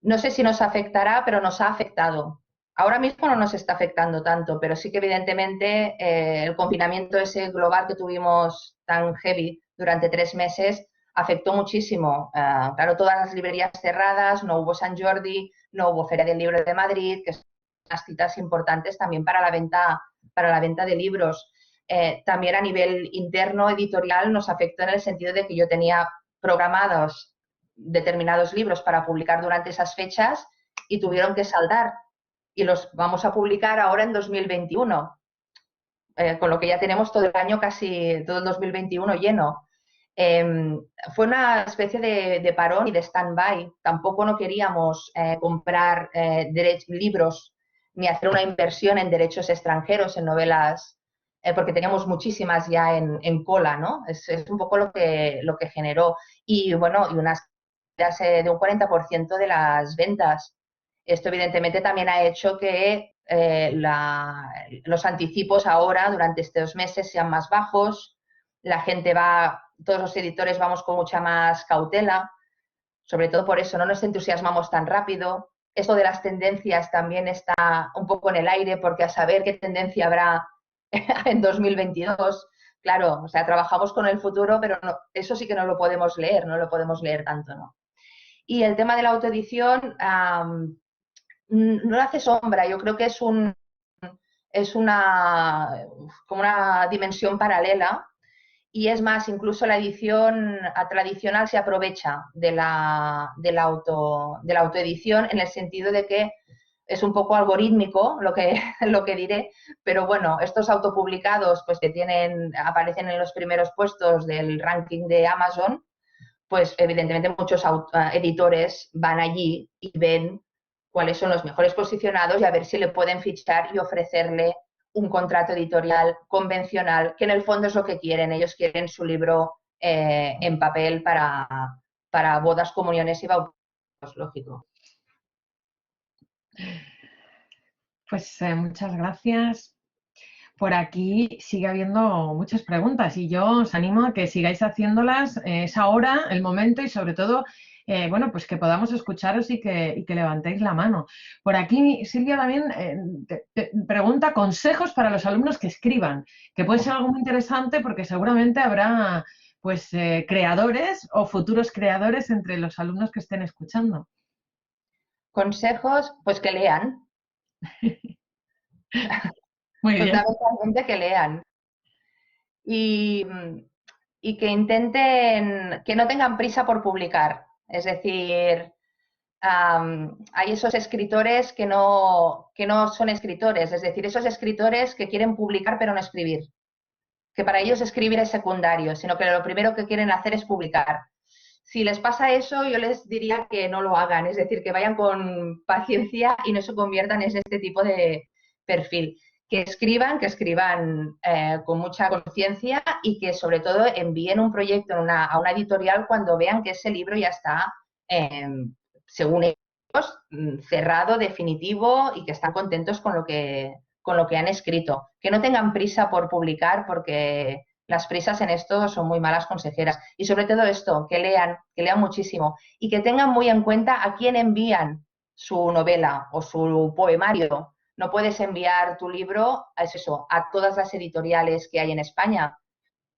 no sé si nos afectará, pero nos ha afectado. Ahora mismo no nos está afectando tanto, pero sí que evidentemente el confinamiento ese global que tuvimos tan heavy durante 3 meses afectó muchísimo. Claro, todas las librerías cerradas, no hubo Sant Jordi, no hubo Feria del Libro de Madrid, que son unas citas importantes también para la venta de libros. También a nivel interno editorial nos afectó en el sentido de que yo tenía programados determinados libros para publicar durante esas fechas y tuvieron que saldar y los vamos a publicar ahora en 2021, con lo que ya tenemos todo el año, casi todo el 2021 lleno. Fue una especie de parón y de stand-by. Tampoco no queríamos comprar libros ni hacer una inversión en derechos extranjeros, en novelas, porque teníamos muchísimas ya en cola, ¿no? Es un poco lo que generó. Y bueno, y unas de un 40% de las ventas. Esto evidentemente también ha hecho que los anticipos ahora, durante estos meses, sean más bajos. La gente todos los editores vamos con mucha más cautela, sobre todo por eso no nos entusiasmamos tan rápido. Esto de las tendencias también está un poco en el aire, porque a saber qué tendencia habrá en 2022. Claro, o sea, trabajamos con el futuro, pero no, eso sí que no lo podemos leer tanto, ¿no? Y el tema de la autoedición no le hace sombra, yo creo que es como una dimensión paralela. Y es más, incluso la edición tradicional se aprovecha de la autoedición, en el sentido de que es un poco algorítmico lo que diré, pero bueno, estos autopublicados pues que aparecen en los primeros puestos del ranking de Amazon, pues evidentemente muchos editores van allí y ven cuáles son los mejores posicionados y a ver si le pueden fichar y ofrecerle un contrato editorial convencional, que en el fondo es lo que quieren. Ellos quieren su libro en papel para bodas, comuniones y bautizos, lógico. Pues muchas gracias. Por aquí sigue habiendo muchas preguntas y yo os animo a que sigáis haciéndolas. Es ahora el momento y sobre todo, bueno, pues que podamos escucharos y que levantéis la mano. Por aquí Silvia también te pregunta consejos para los alumnos que escriban, que puede ser algo muy interesante porque seguramente habrá pues creadores o futuros creadores entre los alumnos que estén escuchando. Consejos, pues que lean. Muy bien. Fundamentalmente que lean. Y que intenten, que no tengan prisa por publicar. Es decir, hay esos escritores que no son escritores, es decir, esos escritores que quieren publicar pero no escribir, que para ellos escribir es secundario, sino que lo primero que quieren hacer es publicar. si les pasa eso, yo les diría que no lo hagan, es decir, que vayan con paciencia y no se conviertan en este tipo de perfil. Que escriban con mucha conciencia y que sobre todo envíen un proyecto a una editorial cuando vean que ese libro ya está, según ellos, cerrado, definitivo y que están contentos con lo que han escrito. Que no tengan prisa por publicar porque las prisas en esto son muy malas consejeras. Y sobre todo esto, que lean muchísimo y que tengan muy en cuenta a quién envían su novela o su poemario. No puedes enviar tu libro, es eso, a todas las editoriales que hay en España.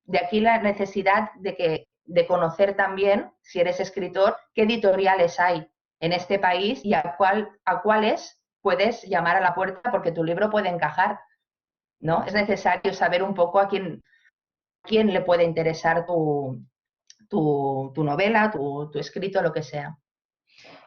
De aquí la necesidad de conocer también, si eres escritor, qué editoriales hay en este país y a cuáles puedes llamar a la puerta porque tu libro puede encajar, ¿no? Es necesario saber un poco a quién le puede interesar tu novela, tu escrito, lo que sea.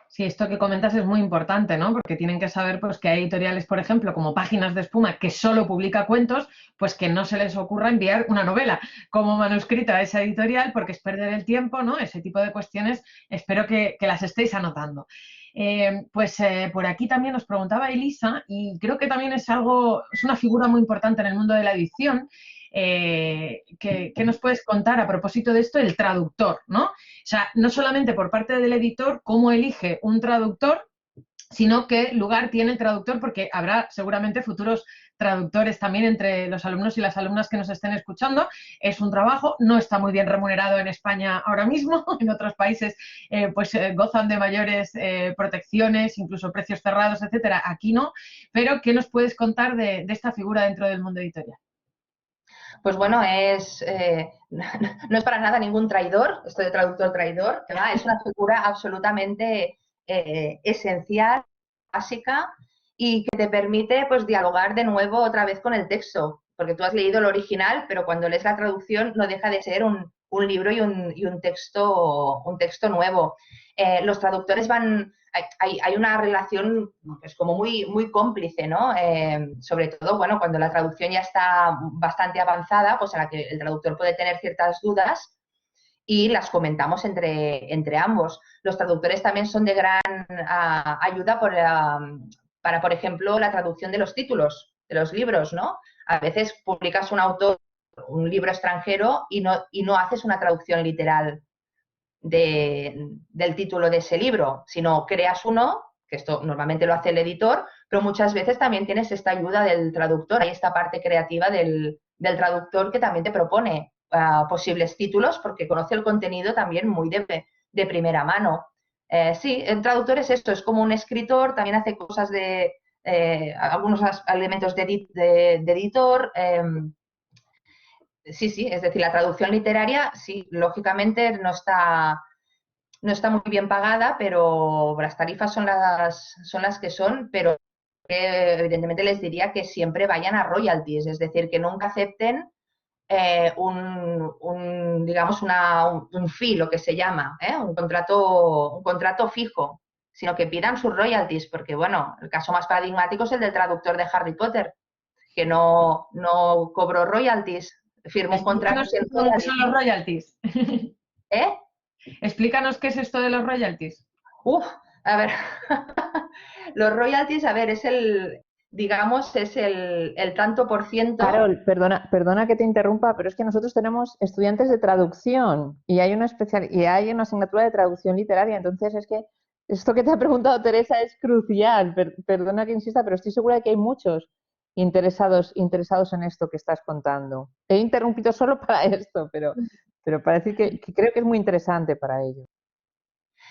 Sí, esto que comentas es muy importante, ¿no? Porque tienen que saber pues, que hay editoriales, por ejemplo, como Páginas de Espuma, que solo publica cuentos, pues que no se les ocurra enviar una novela como manuscrito a esa editorial, porque es perder el tiempo, ¿no? Ese tipo de cuestiones espero que las estéis anotando. Por aquí también nos preguntaba Elisa, y creo que también es una figura muy importante en el mundo de la edición. ¿Qué nos puedes contar a propósito de esto? El traductor, ¿no? O sea, no solamente por parte del editor cómo elige un traductor, sino qué lugar tiene el traductor, porque habrá seguramente futuros traductores también entre los alumnos y las alumnas que nos estén escuchando. Es un trabajo, no está muy bien remunerado en España ahora mismo, en otros países gozan de mayores protecciones, incluso precios cerrados, etcétera. Aquí no, pero ¿qué nos puedes contar de esta figura dentro del mundo editorial? Pues bueno, no es para nada ningún traidor, esto de traductor traidor, es una figura absolutamente esencial, básica y que te permite pues dialogar de nuevo otra vez con el texto, porque tú has leído el original, pero cuando lees la traducción no deja de ser un libro y un texto nuevo. Los traductores hay una relación pues como muy cómplice, ¿no? Sobre todo, bueno, cuando la traducción ya está bastante avanzada, pues en la que el traductor puede tener ciertas dudas y las comentamos entre ambos. Los traductores también son de gran ayuda para, por ejemplo, la traducción de los títulos de los libros, ¿no? A veces publicas un libro extranjero y no haces una traducción literal del título de ese libro, sino creas uno, que esto normalmente lo hace el editor, pero muchas veces también tienes esta ayuda del traductor, hay esta parte creativa del traductor que también te propone posibles títulos porque conoce el contenido también muy de primera mano. Sí, el traductor es esto, es como un escritor, también hace cosas algunos elementos de editor. Sí, es decir, la traducción literaria, sí, lógicamente no está muy bien pagada, pero las tarifas son las que son, pero evidentemente les diría que siempre vayan a royalties, es decir, que nunca acepten digamos, un fee, lo que se llama, un contrato fijo, sino que pidan sus royalties, porque, bueno, el caso más paradigmático es el del traductor de Harry Potter, que no cobró royalties, firmó un contrato sin royalties. ¿Qué son los royalties? ¿Eh? Explícanos qué es esto de los royalties. A ver, los royalties, a ver, es el tanto por ciento. Carol, perdona que te interrumpa, pero es que nosotros tenemos estudiantes de traducción y hay una asignatura de traducción literaria, entonces es que esto que te ha preguntado Teresa es crucial. Perdona que insista, pero estoy segura de que hay muchos interesados en esto que estás contando. He interrumpido solo para esto, pero para decir que creo que es muy interesante para ellos.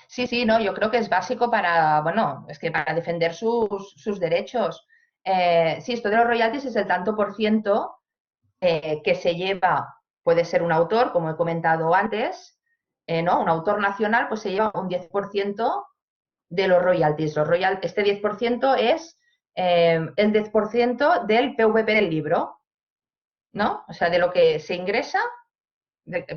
Sí, no, yo creo que es básico para defender sus derechos. Sí, esto de los royalties es el tanto por ciento que se lleva, puede ser un autor, como he comentado antes, ¿no? Un autor nacional, pues se lleva un 10% de los royalties. Este 10% es el 10% del PVP del libro, ¿no? O sea, de lo que se ingresa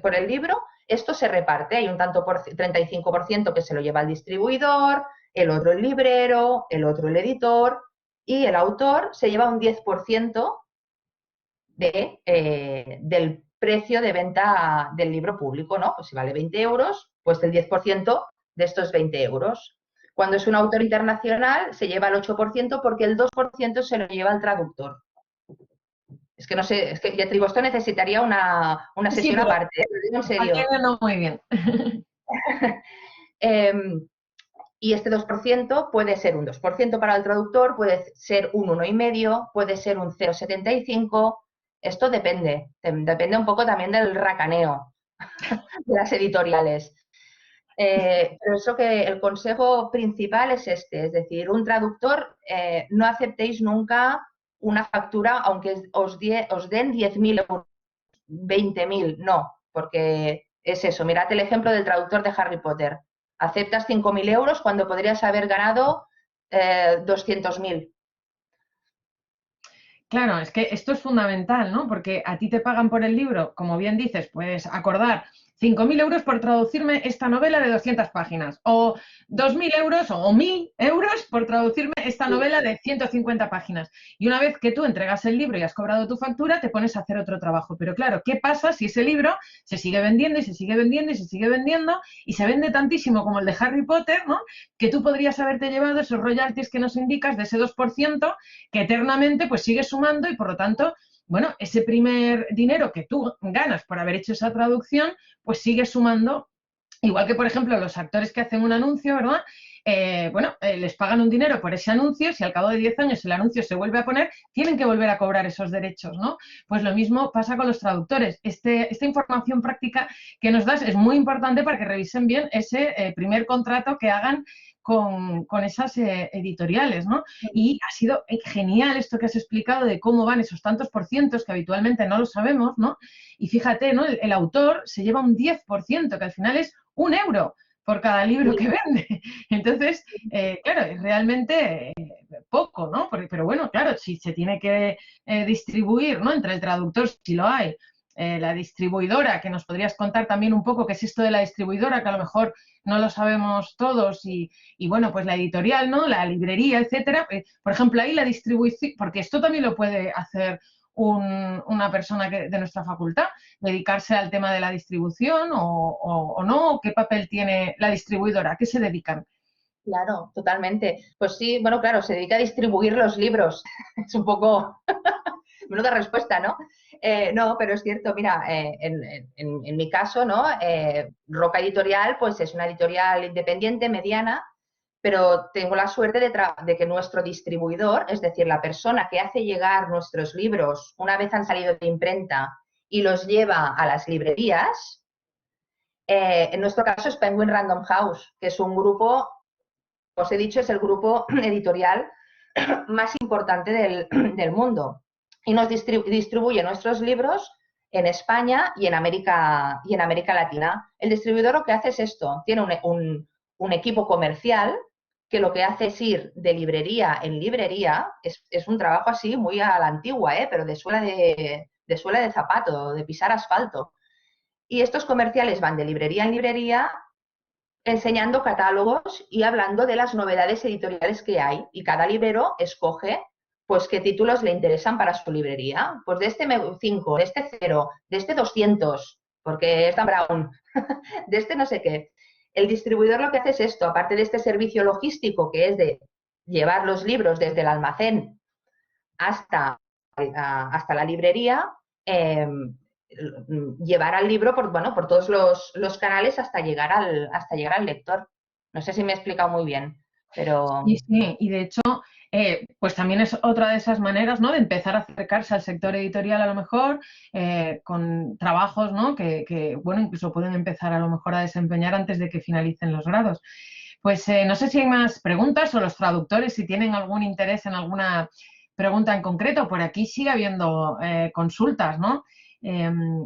por el libro, esto se reparte. Hay un 35% que se lo lleva el distribuidor, el otro el librero, el otro el editor y el autor se lleva un 10% del precio de venta del libro público, ¿no? Pues si vale 20 euros, pues el 10% de estos 20 euros. Cuando es un autor internacional se lleva el 8% porque el 2% se lo lleva el traductor. Es que no sé, es que ya te digo, esto necesitaría una Sí, sesión pero aparte, lo digo en serio. no, muy bien. Y este 2% puede ser un 2% para el traductor, puede ser un 1,5%, puede ser un 0,75%. Esto depende un poco también del racaneo de las editoriales. Pero eso que el consejo principal es este, es decir, un traductor, no aceptéis nunca una factura aunque os den 10.000 euros, 20.000, no, porque es eso. Mirad el ejemplo del traductor de Harry Potter. Aceptas 5.000 euros cuando podrías haber ganado 200.000. Claro, es que esto es fundamental, ¿no? Porque a ti te pagan por el libro, como bien dices, puedes acordar 5.000 euros por traducirme esta novela de 200 páginas, o 2.000 euros o 1.000 euros por traducirme esta novela de 150 páginas. Y una vez que tú entregas el libro y has cobrado tu factura, te pones a hacer otro trabajo. Pero claro, ¿qué pasa si ese libro se sigue vendiendo y se sigue vendiendo y se sigue vendiendo y se vende tantísimo como el de Harry Potter, ¿no? Que tú podrías haberte llevado esos royalties que nos indicas de ese 2% que eternamente pues sigue sumando y por lo tanto, bueno, ese primer dinero que tú ganas por haber hecho esa traducción, pues sigue sumando, igual que por ejemplo los actores que hacen un anuncio, ¿verdad? Les pagan un dinero por ese anuncio, si al cabo de 10 años el anuncio se vuelve a poner, tienen que volver a cobrar esos derechos, ¿no? Pues lo mismo pasa con los traductores. Esta información práctica que nos das es muy importante para que revisen bien ese primer contrato que hagan con esas editoriales, ¿no? Y ha sido genial esto que has explicado de cómo van esos tantos por cientos que habitualmente no lo sabemos, ¿no? Y fíjate, ¿no? El autor se lleva un 10%, que al final es 1 euro por cada libro que vende. Entonces, claro, es realmente poco, ¿no? Pero bueno, claro, si se tiene que distribuir, ¿no? Entre el traductor, si lo hay, la distribuidora, que nos podrías contar también un poco qué es esto de la distribuidora, que a lo mejor no lo sabemos todos, y bueno, pues la editorial, ¿no? La librería, etcétera. Por ejemplo, ahí la distribución, porque esto también lo puede hacer una persona de nuestra facultad, dedicarse al tema de la distribución o no, ¿qué papel tiene la distribuidora? ¿A qué se dedican? Claro, totalmente. Pues sí, bueno, claro, se dedica a distribuir los libros. Es un poco menuda respuesta, ¿no? No, pero es cierto, mira, en mi caso, ¿no? Roca Editorial, pues es una editorial independiente, mediana, pero tengo la suerte de que nuestro distribuidor, es decir, la persona que hace llegar nuestros libros una vez han salido de imprenta y los lleva a las librerías, en nuestro caso es Penguin Random House, que es un grupo, os he dicho, es el grupo editorial más importante del mundo. Y nos distribuye nuestros libros en España y en América Latina. El distribuidor lo que hace es esto, tiene un equipo comercial que lo que hace es ir de librería en librería, es un trabajo así muy a la antigua, pero de suela de zapato, de pisar asfalto. Y estos comerciales van de librería en librería enseñando catálogos y hablando de las novedades editoriales que hay. Y cada librero escoge pues qué títulos le interesan para su librería. Pues de este 5, de este 0, de este 200, porque es Dan Brown, de este no sé qué. El distribuidor lo que hace es esto, aparte de este servicio logístico que es de llevar los libros desde el almacén hasta la librería, llevar al libro por todos los canales hasta llegar al lector. No sé si me he explicado muy bien, pero... Sí, y de hecho, pues también es otra de esas maneras, ¿no? De empezar a acercarse al sector editorial a lo mejor, con trabajos, ¿no? Que, bueno, incluso pueden empezar a lo mejor a desempeñar antes de que finalicen los grados. Pues no sé si hay más preguntas o los traductores, si tienen algún interés en alguna pregunta en concreto. Por aquí sigue habiendo consultas, ¿no?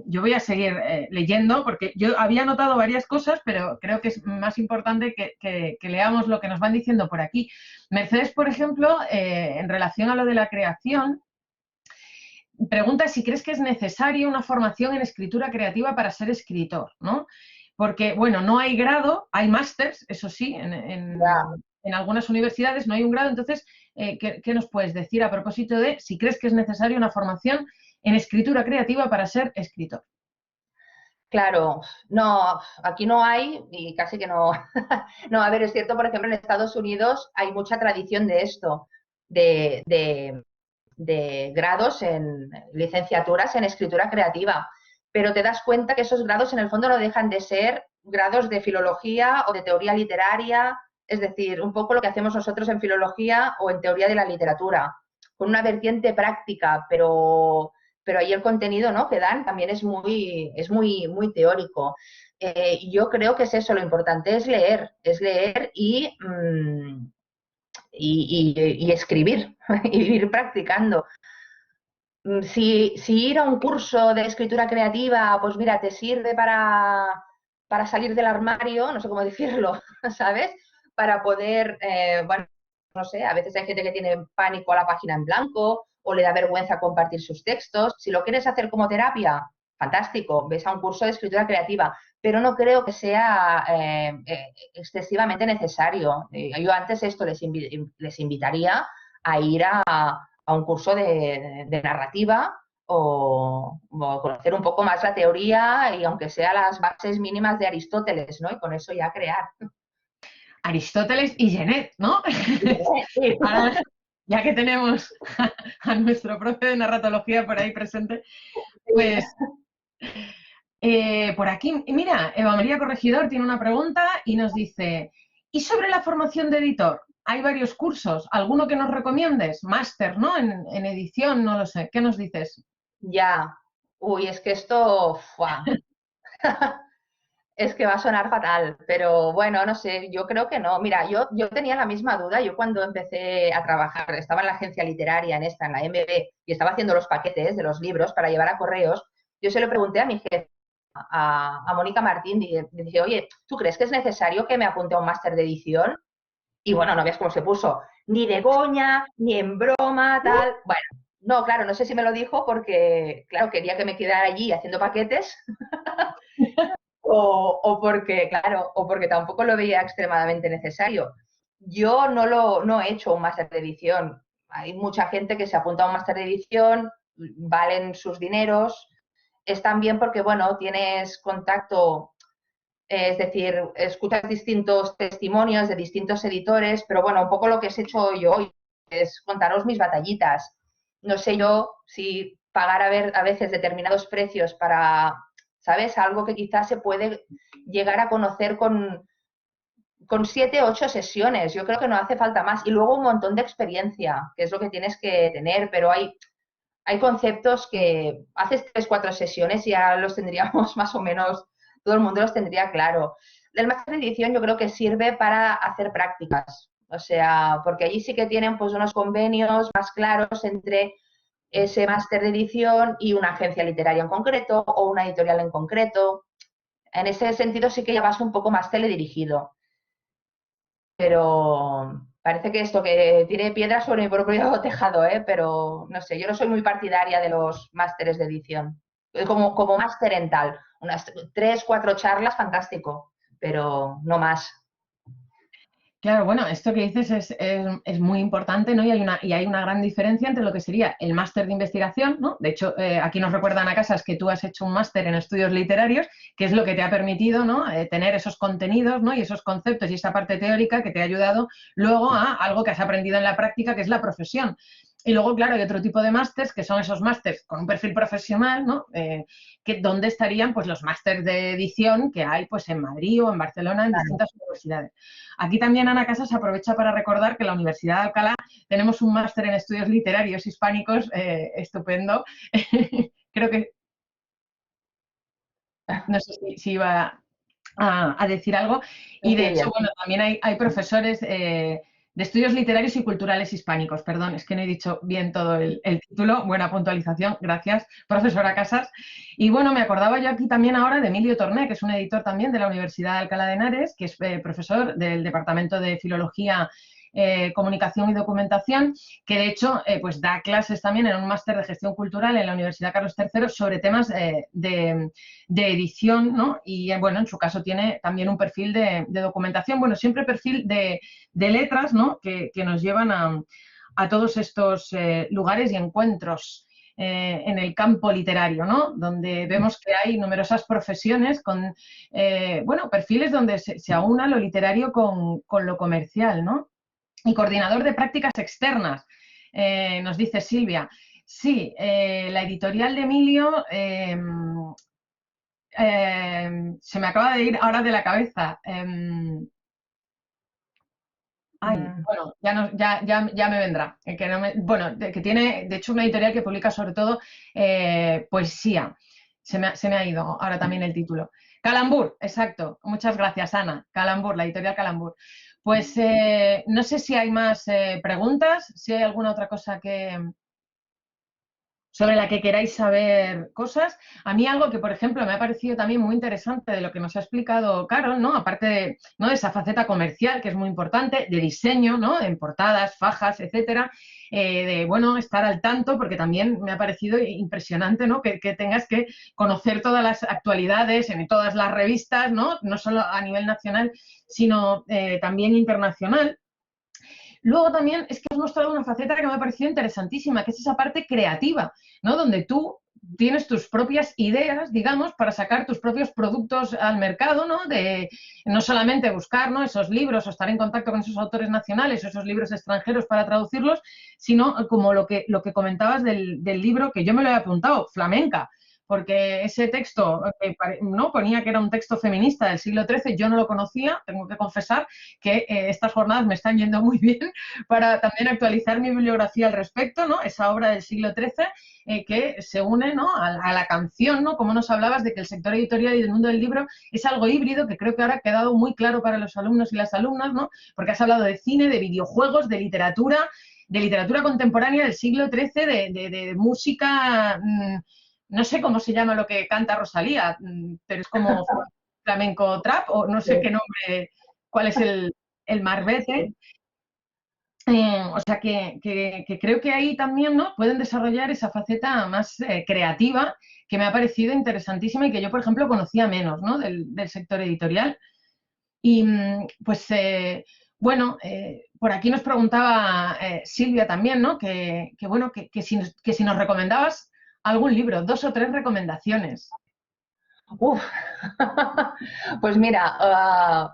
Yo voy a seguir leyendo porque yo había notado varias cosas, pero creo que es más importante que leamos lo que nos van diciendo por aquí. Mercedes, por ejemplo, en relación a lo de la creación, pregunta si crees que es necesaria una formación en escritura creativa para ser escritor, ¿no? Porque, bueno, no hay grado, hay másters, eso sí, en algunas universidades no hay un grado. Entonces, ¿qué nos puedes decir a propósito de si crees que es necesaria una formación en escritura creativa para ser escritor? Claro, no, aquí no hay y casi que no. No, a ver, es cierto, por ejemplo, en Estados Unidos hay mucha tradición de esto, de, de, de grados en licenciaturas en escritura creativa, pero te das cuenta que esos grados en el fondo no dejan de ser grados de filología o de teoría literaria, es decir, un poco lo que hacemos nosotros en filología o en teoría de la literatura, con una vertiente práctica, pero ahí el contenido, ¿no?, que dan también muy teórico. Yo creo que es eso, lo importante es leer y escribir, y ir practicando. Si ir a un curso de escritura creativa, pues mira, te sirve para salir del armario, no sé cómo decirlo, ¿sabes? Para poder, bueno, no sé, a veces hay gente que tiene pánico a la página en blanco o le da vergüenza compartir sus textos. Si lo quieres hacer como terapia, fantástico, ves a un curso de escritura creativa, pero no creo que sea excesivamente necesario. Yo antes esto les invitaría a ir a un curso de narrativa o conocer un poco más la teoría y aunque sea las bases mínimas de Aristóteles, ¿no? Y con eso ya crear. Aristóteles y Genet, ¿no? Sí. Ahora, ya que tenemos a nuestro profe de narratología por ahí presente, pues por aquí, mira, Eva María Corregidor tiene una pregunta y nos dice, ¿y sobre la formación de editor? Hay varios cursos, ¿alguno que nos recomiendes? Máster, ¿no? En edición, no lo sé. ¿Qué nos dices? Ya. Uy, es que esto, ¡fua! Es que va a sonar fatal, pero bueno, no sé, yo creo que no. Mira, yo tenía la misma duda, yo cuando empecé a trabajar, estaba en la agencia literaria, en la MB, y estaba haciendo los paquetes de los libros para llevar a correos, yo se lo pregunté a mi jefe, a Mónica Martín, y le dije, oye, ¿tú crees que es necesario que me apunte a un máster de edición? Y bueno, no ves cómo se puso, ni de coña, ni en broma, tal. Bueno, no, claro, no sé si me lo dijo porque, claro, quería que me quedara allí haciendo paquetes o porque, claro, o porque tampoco lo veía extremadamente necesario. Yo no he hecho un máster de edición. Hay mucha gente que se apunta a un máster de edición, valen sus dineros. Es también porque, bueno, tienes contacto, es decir, escuchas distintos testimonios de distintos editores, pero bueno, un poco lo que he hecho yo hoy es contaros mis batallitas. No sé yo si pagar a veces determinados precios para, ¿sabes? Algo que quizás se puede llegar a conocer con 7 o 8 sesiones. Yo creo que no hace falta más. Y luego un montón de experiencia, que es lo que tienes que tener, pero hay conceptos que haces 3 4 sesiones y ya los tendríamos más o menos, todo el mundo los tendría claro. El máster de edición yo creo que sirve para hacer prácticas, o sea, porque allí sí que tienen pues unos convenios más claros entre ese máster de edición y una agencia literaria en concreto o una editorial en concreto. En ese sentido sí que ya vas un poco más teledirigido. Pero parece que esto que tiene piedras sobre mi propio tejado, ¿eh? Pero no sé, yo no soy muy partidaria de los másteres de edición. Como máster en tal, unas 3, 4 charlas, fantástico, pero no más. Claro, bueno, esto que dices es muy importante, ¿no? Y hay una gran diferencia entre lo que sería el máster de investigación, ¿no? De hecho, aquí nos recuerdan a Casas que tú has hecho un máster en estudios literarios, que es lo que te ha permitido, ¿no? Tener esos contenidos, ¿no? Y esos conceptos y esa parte teórica que te ha ayudado luego a algo que has aprendido en la práctica, que es la profesión. Y luego, claro, hay otro tipo de másters, que son esos másters con un perfil profesional, ¿no? ¿Dónde estarían pues, los másters de edición que hay pues, en Madrid o en Barcelona, en distintas universidades? Aquí también, Ana Casas, aprovecha para recordar que en la Universidad de Alcalá tenemos un máster en estudios literarios hispánicos estupendo. Creo que, no sé si iba a decir algo. Y de hecho, bueno, también hay profesores de estudios literarios y culturales hispánicos. Perdón, es que no he dicho bien todo el título. Buena puntualización, gracias, profesora Casas. Y bueno, me acordaba yo aquí también ahora de Emilio Torné, que es un editor también de la Universidad de Alcalá de Henares, que es profesor del Departamento de Filología, Comunicación y Documentación, que de hecho pues da clases también en un máster de gestión cultural en la Universidad Carlos III sobre temas de edición, ¿no? Y bueno, en su caso tiene también un perfil de documentación, bueno, siempre perfil de letras, ¿no? Que nos llevan a todos estos lugares y encuentros. en el campo literario, ¿no? Donde vemos que hay numerosas profesiones con, bueno, perfiles donde se aúna lo literario con lo comercial, ¿no? Y coordinador de prácticas externas, nos dice Silvia. Sí, la editorial de Emilio se me acaba de ir ahora de la cabeza. Ay, bueno, ya me vendrá. Que no bueno, que tiene, de hecho, una editorial que publica sobre todo poesía. Se me ha ido ahora también el título. Calambur, exacto. Muchas gracias, Ana. Calambur, la editorial Calambur. Pues no sé si hay más preguntas, si hay alguna otra cosa sobre la que queráis saber cosas. A mí algo que, por ejemplo, me ha parecido también muy interesante de lo que nos ha explicado Carol, ¿no? Aparte de, ¿no?, de esa faceta comercial, que es muy importante, de diseño, ¿no?, en portadas, fajas, etcétera, de, bueno, estar al tanto, porque también me ha parecido impresionante, ¿no?, que tengas que conocer todas las actualidades en todas las revistas, ¿no?, no solo a nivel nacional, sino también internacional. Luego también es que has mostrado una faceta que me ha parecido interesantísima, que es esa parte creativa, ¿no? Donde tú tienes tus propias ideas, digamos, para sacar tus propios productos al mercado, ¿no? De no solamente buscar, ¿no?, esos libros o estar en contacto con esos autores nacionales o esos libros extranjeros para traducirlos, sino como lo que comentabas del libro, que yo me lo he apuntado, Flamenca, porque ese texto, ¿no?, ponía que era un texto feminista del siglo XIII, yo no lo conocía, tengo que confesar que estas jornadas me están yendo muy bien para también actualizar mi bibliografía al respecto, ¿no?, esa obra del siglo XIII que se une, ¿no?, a la canción, ¿no?, como nos hablabas de que el sector editorial y del mundo del libro es algo híbrido, que creo que ahora ha quedado muy claro para los alumnos y las alumnas, ¿no?, porque has hablado de cine, de videojuegos, de literatura contemporánea del siglo XIII, de música, no sé cómo se llama lo que canta Rosalía, pero es como flamenco trap, o no sé qué nombre, cuál es el marbete. O sea que creo que ahí también, ¿no?, pueden desarrollar esa faceta más creativa, que me ha parecido interesantísima y que yo, por ejemplo, conocía menos, ¿no?, del sector editorial. Y pues bueno, por aquí nos preguntaba Silvia también, ¿no?, bueno, que si nos recomendabas algún libro, 2 o 3 recomendaciones. Uf. Pues mira,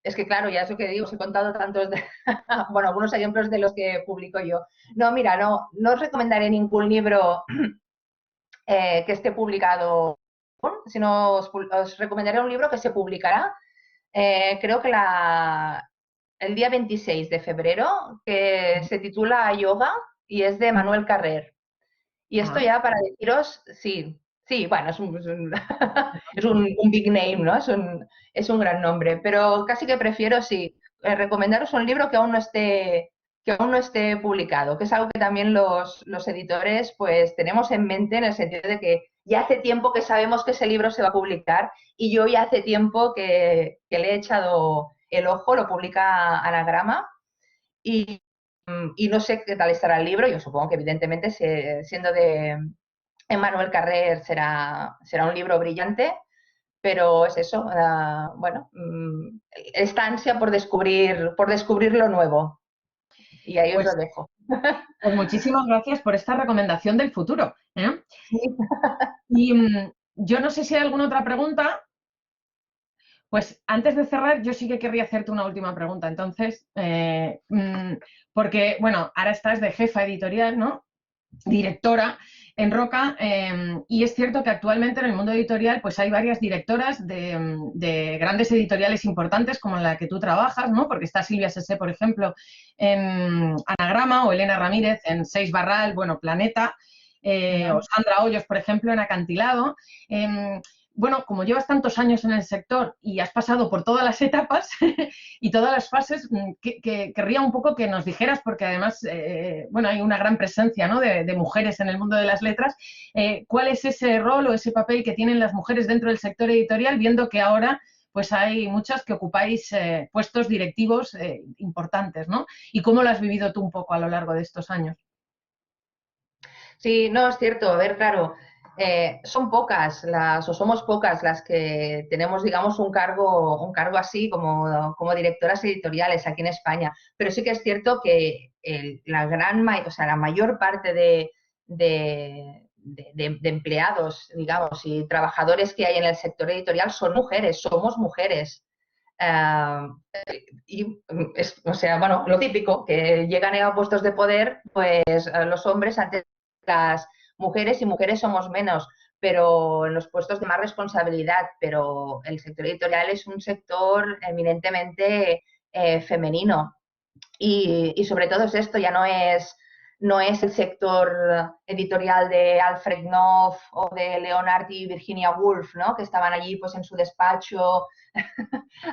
es que claro, ya es lo que digo, os he contado tantos, bueno, algunos ejemplos de los que publico yo. No, mira, no os recomendaré ningún libro que esté publicado, sino os recomendaré un libro que se publicará, creo que el día 26 de febrero, que se titula Yoga y es de Manuel Carrer. Y esto ya para deciros, sí, bueno, es un big name, ¿no? Es un gran nombre, pero casi que prefiero, sí, recomendaros un libro que aún no esté publicado, que es algo que también los editores pues tenemos en mente, en el sentido de que ya hace tiempo que sabemos que ese libro se va a publicar y yo ya hace tiempo que le he echado el ojo. Lo publica Anagrama y no sé qué tal estará el libro. Yo supongo que evidentemente, siendo de Emmanuel Carrer, será un libro brillante, pero es eso, bueno, esta ansia por descubrir lo nuevo. Y ahí os Pues, lo dejo. pues muchísimas gracias por esta recomendación del futuro, ¿eh? Sí. Y yo no sé si hay alguna otra pregunta. Pues antes de cerrar, yo sí que querría hacerte una última pregunta. Entonces, porque, bueno, ahora estás de jefa editorial, ¿no?, directora en Roca, y es cierto que actualmente en el mundo editorial pues hay varias directoras de grandes editoriales importantes como en la que tú trabajas, ¿no?, porque está Silvia Sesé, por ejemplo, en Anagrama, o Elena Ramírez en Seis Barral, bueno, Planeta, o Sandra Hoyos, por ejemplo, en Acantilado. Bueno, como llevas tantos años en el sector y has pasado por todas las etapas y todas las fases, querría un poco que nos dijeras, porque además, bueno, hay una gran presencia, ¿no?, de mujeres en el mundo de las letras, ¿cuál es ese rol o ese papel que tienen las mujeres dentro del sector editorial, viendo que ahora pues hay muchas que ocupáis puestos directivos importantes, ¿no? ¿Y cómo lo has vivido tú un poco a lo largo de estos años? Sí, no, es cierto. A ver, claro, somos pocas las que tenemos, digamos, un cargo así como directoras editoriales aquí en España. Pero sí que es cierto que la mayor parte de de empleados, digamos, y trabajadores que hay en el sector editorial son mujeres, somos mujeres. O sea, bueno, lo típico, que llegan a puestos de poder, pues los hombres antes las mujeres, y mujeres somos menos, pero en los puestos de más responsabilidad, pero el sector editorial es un sector eminentemente femenino. Y sobre todo es esto, ya no es el sector editorial de Alfred Knopf o de Leonard y Virginia Woolf, ¿no? Que estaban allí pues en su despacho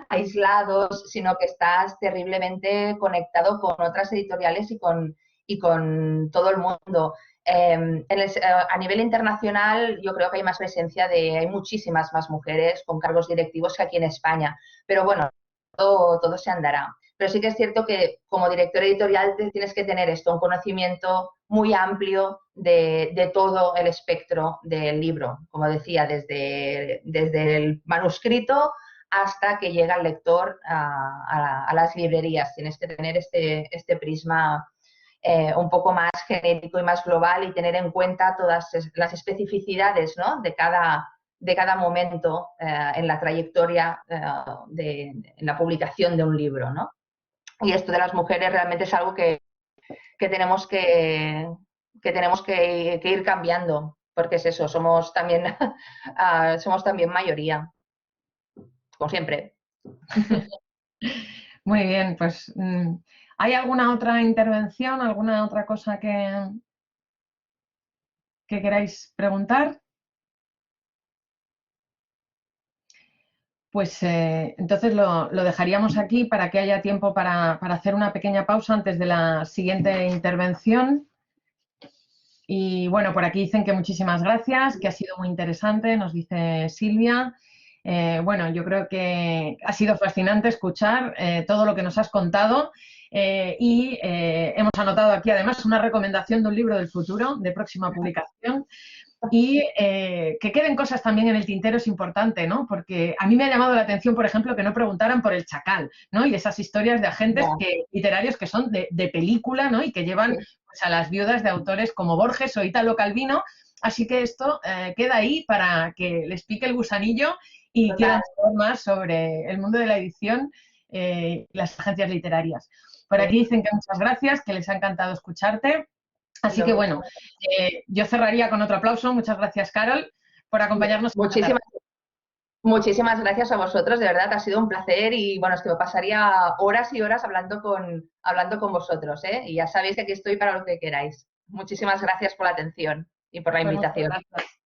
aislados, sino que estás terriblemente conectado con otras editoriales y con todo el mundo. A nivel internacional yo creo que hay más presencia hay muchísimas más mujeres con cargos directivos que aquí en España, pero bueno, todo se andará. Pero sí que es cierto que como director editorial tienes que tener un conocimiento muy amplio de todo el espectro del libro, como decía, desde el manuscrito hasta que llega el lector a las librerías. Tienes que tener este prisma un poco más genérico y más global y tener en cuenta todas las especificidades, ¿no? de cada momento en la trayectoria en la publicación de un libro, ¿no? Y esto de las mujeres realmente es algo que tenemos que ir cambiando, porque es eso, somos también mayoría, como siempre. Muy bien, pues ¿hay alguna otra intervención, alguna otra cosa que queráis preguntar? Pues entonces lo dejaríamos aquí para que haya tiempo para hacer una pequeña pausa antes de la siguiente intervención. Y bueno, por aquí dicen que muchísimas gracias, que ha sido muy interesante, nos dice Silvia. Bueno, yo creo que ha sido fascinante escuchar todo lo que nos has contado y hemos anotado aquí además una recomendación de un libro del futuro, de próxima publicación. Y que queden cosas también en el tintero es importante, ¿no? Porque a mí me ha llamado la atención, por ejemplo, que no preguntaran por el Chacal, ¿no? Y esas historias de agentes literarios que son de película, ¿no? Y que llevan pues, a las viudas de autores como Borges o Italo Calvino. Así que esto queda ahí para que les pique el gusanillo y quieran saber más sobre el mundo de la edición y las agencias literarias. Por aquí dicen que muchas gracias, que les ha encantado escucharte. Así que bueno, yo cerraría con otro aplauso. Muchas gracias, Carol, por acompañarnos. Muchísimas gracias a vosotros, de verdad, ha sido un placer y bueno, es que me pasaría horas y horas hablando con vosotros, ¿eh? Y ya sabéis que aquí estoy para lo que queráis. Muchísimas gracias por la atención y por la invitación. Muchas gracias.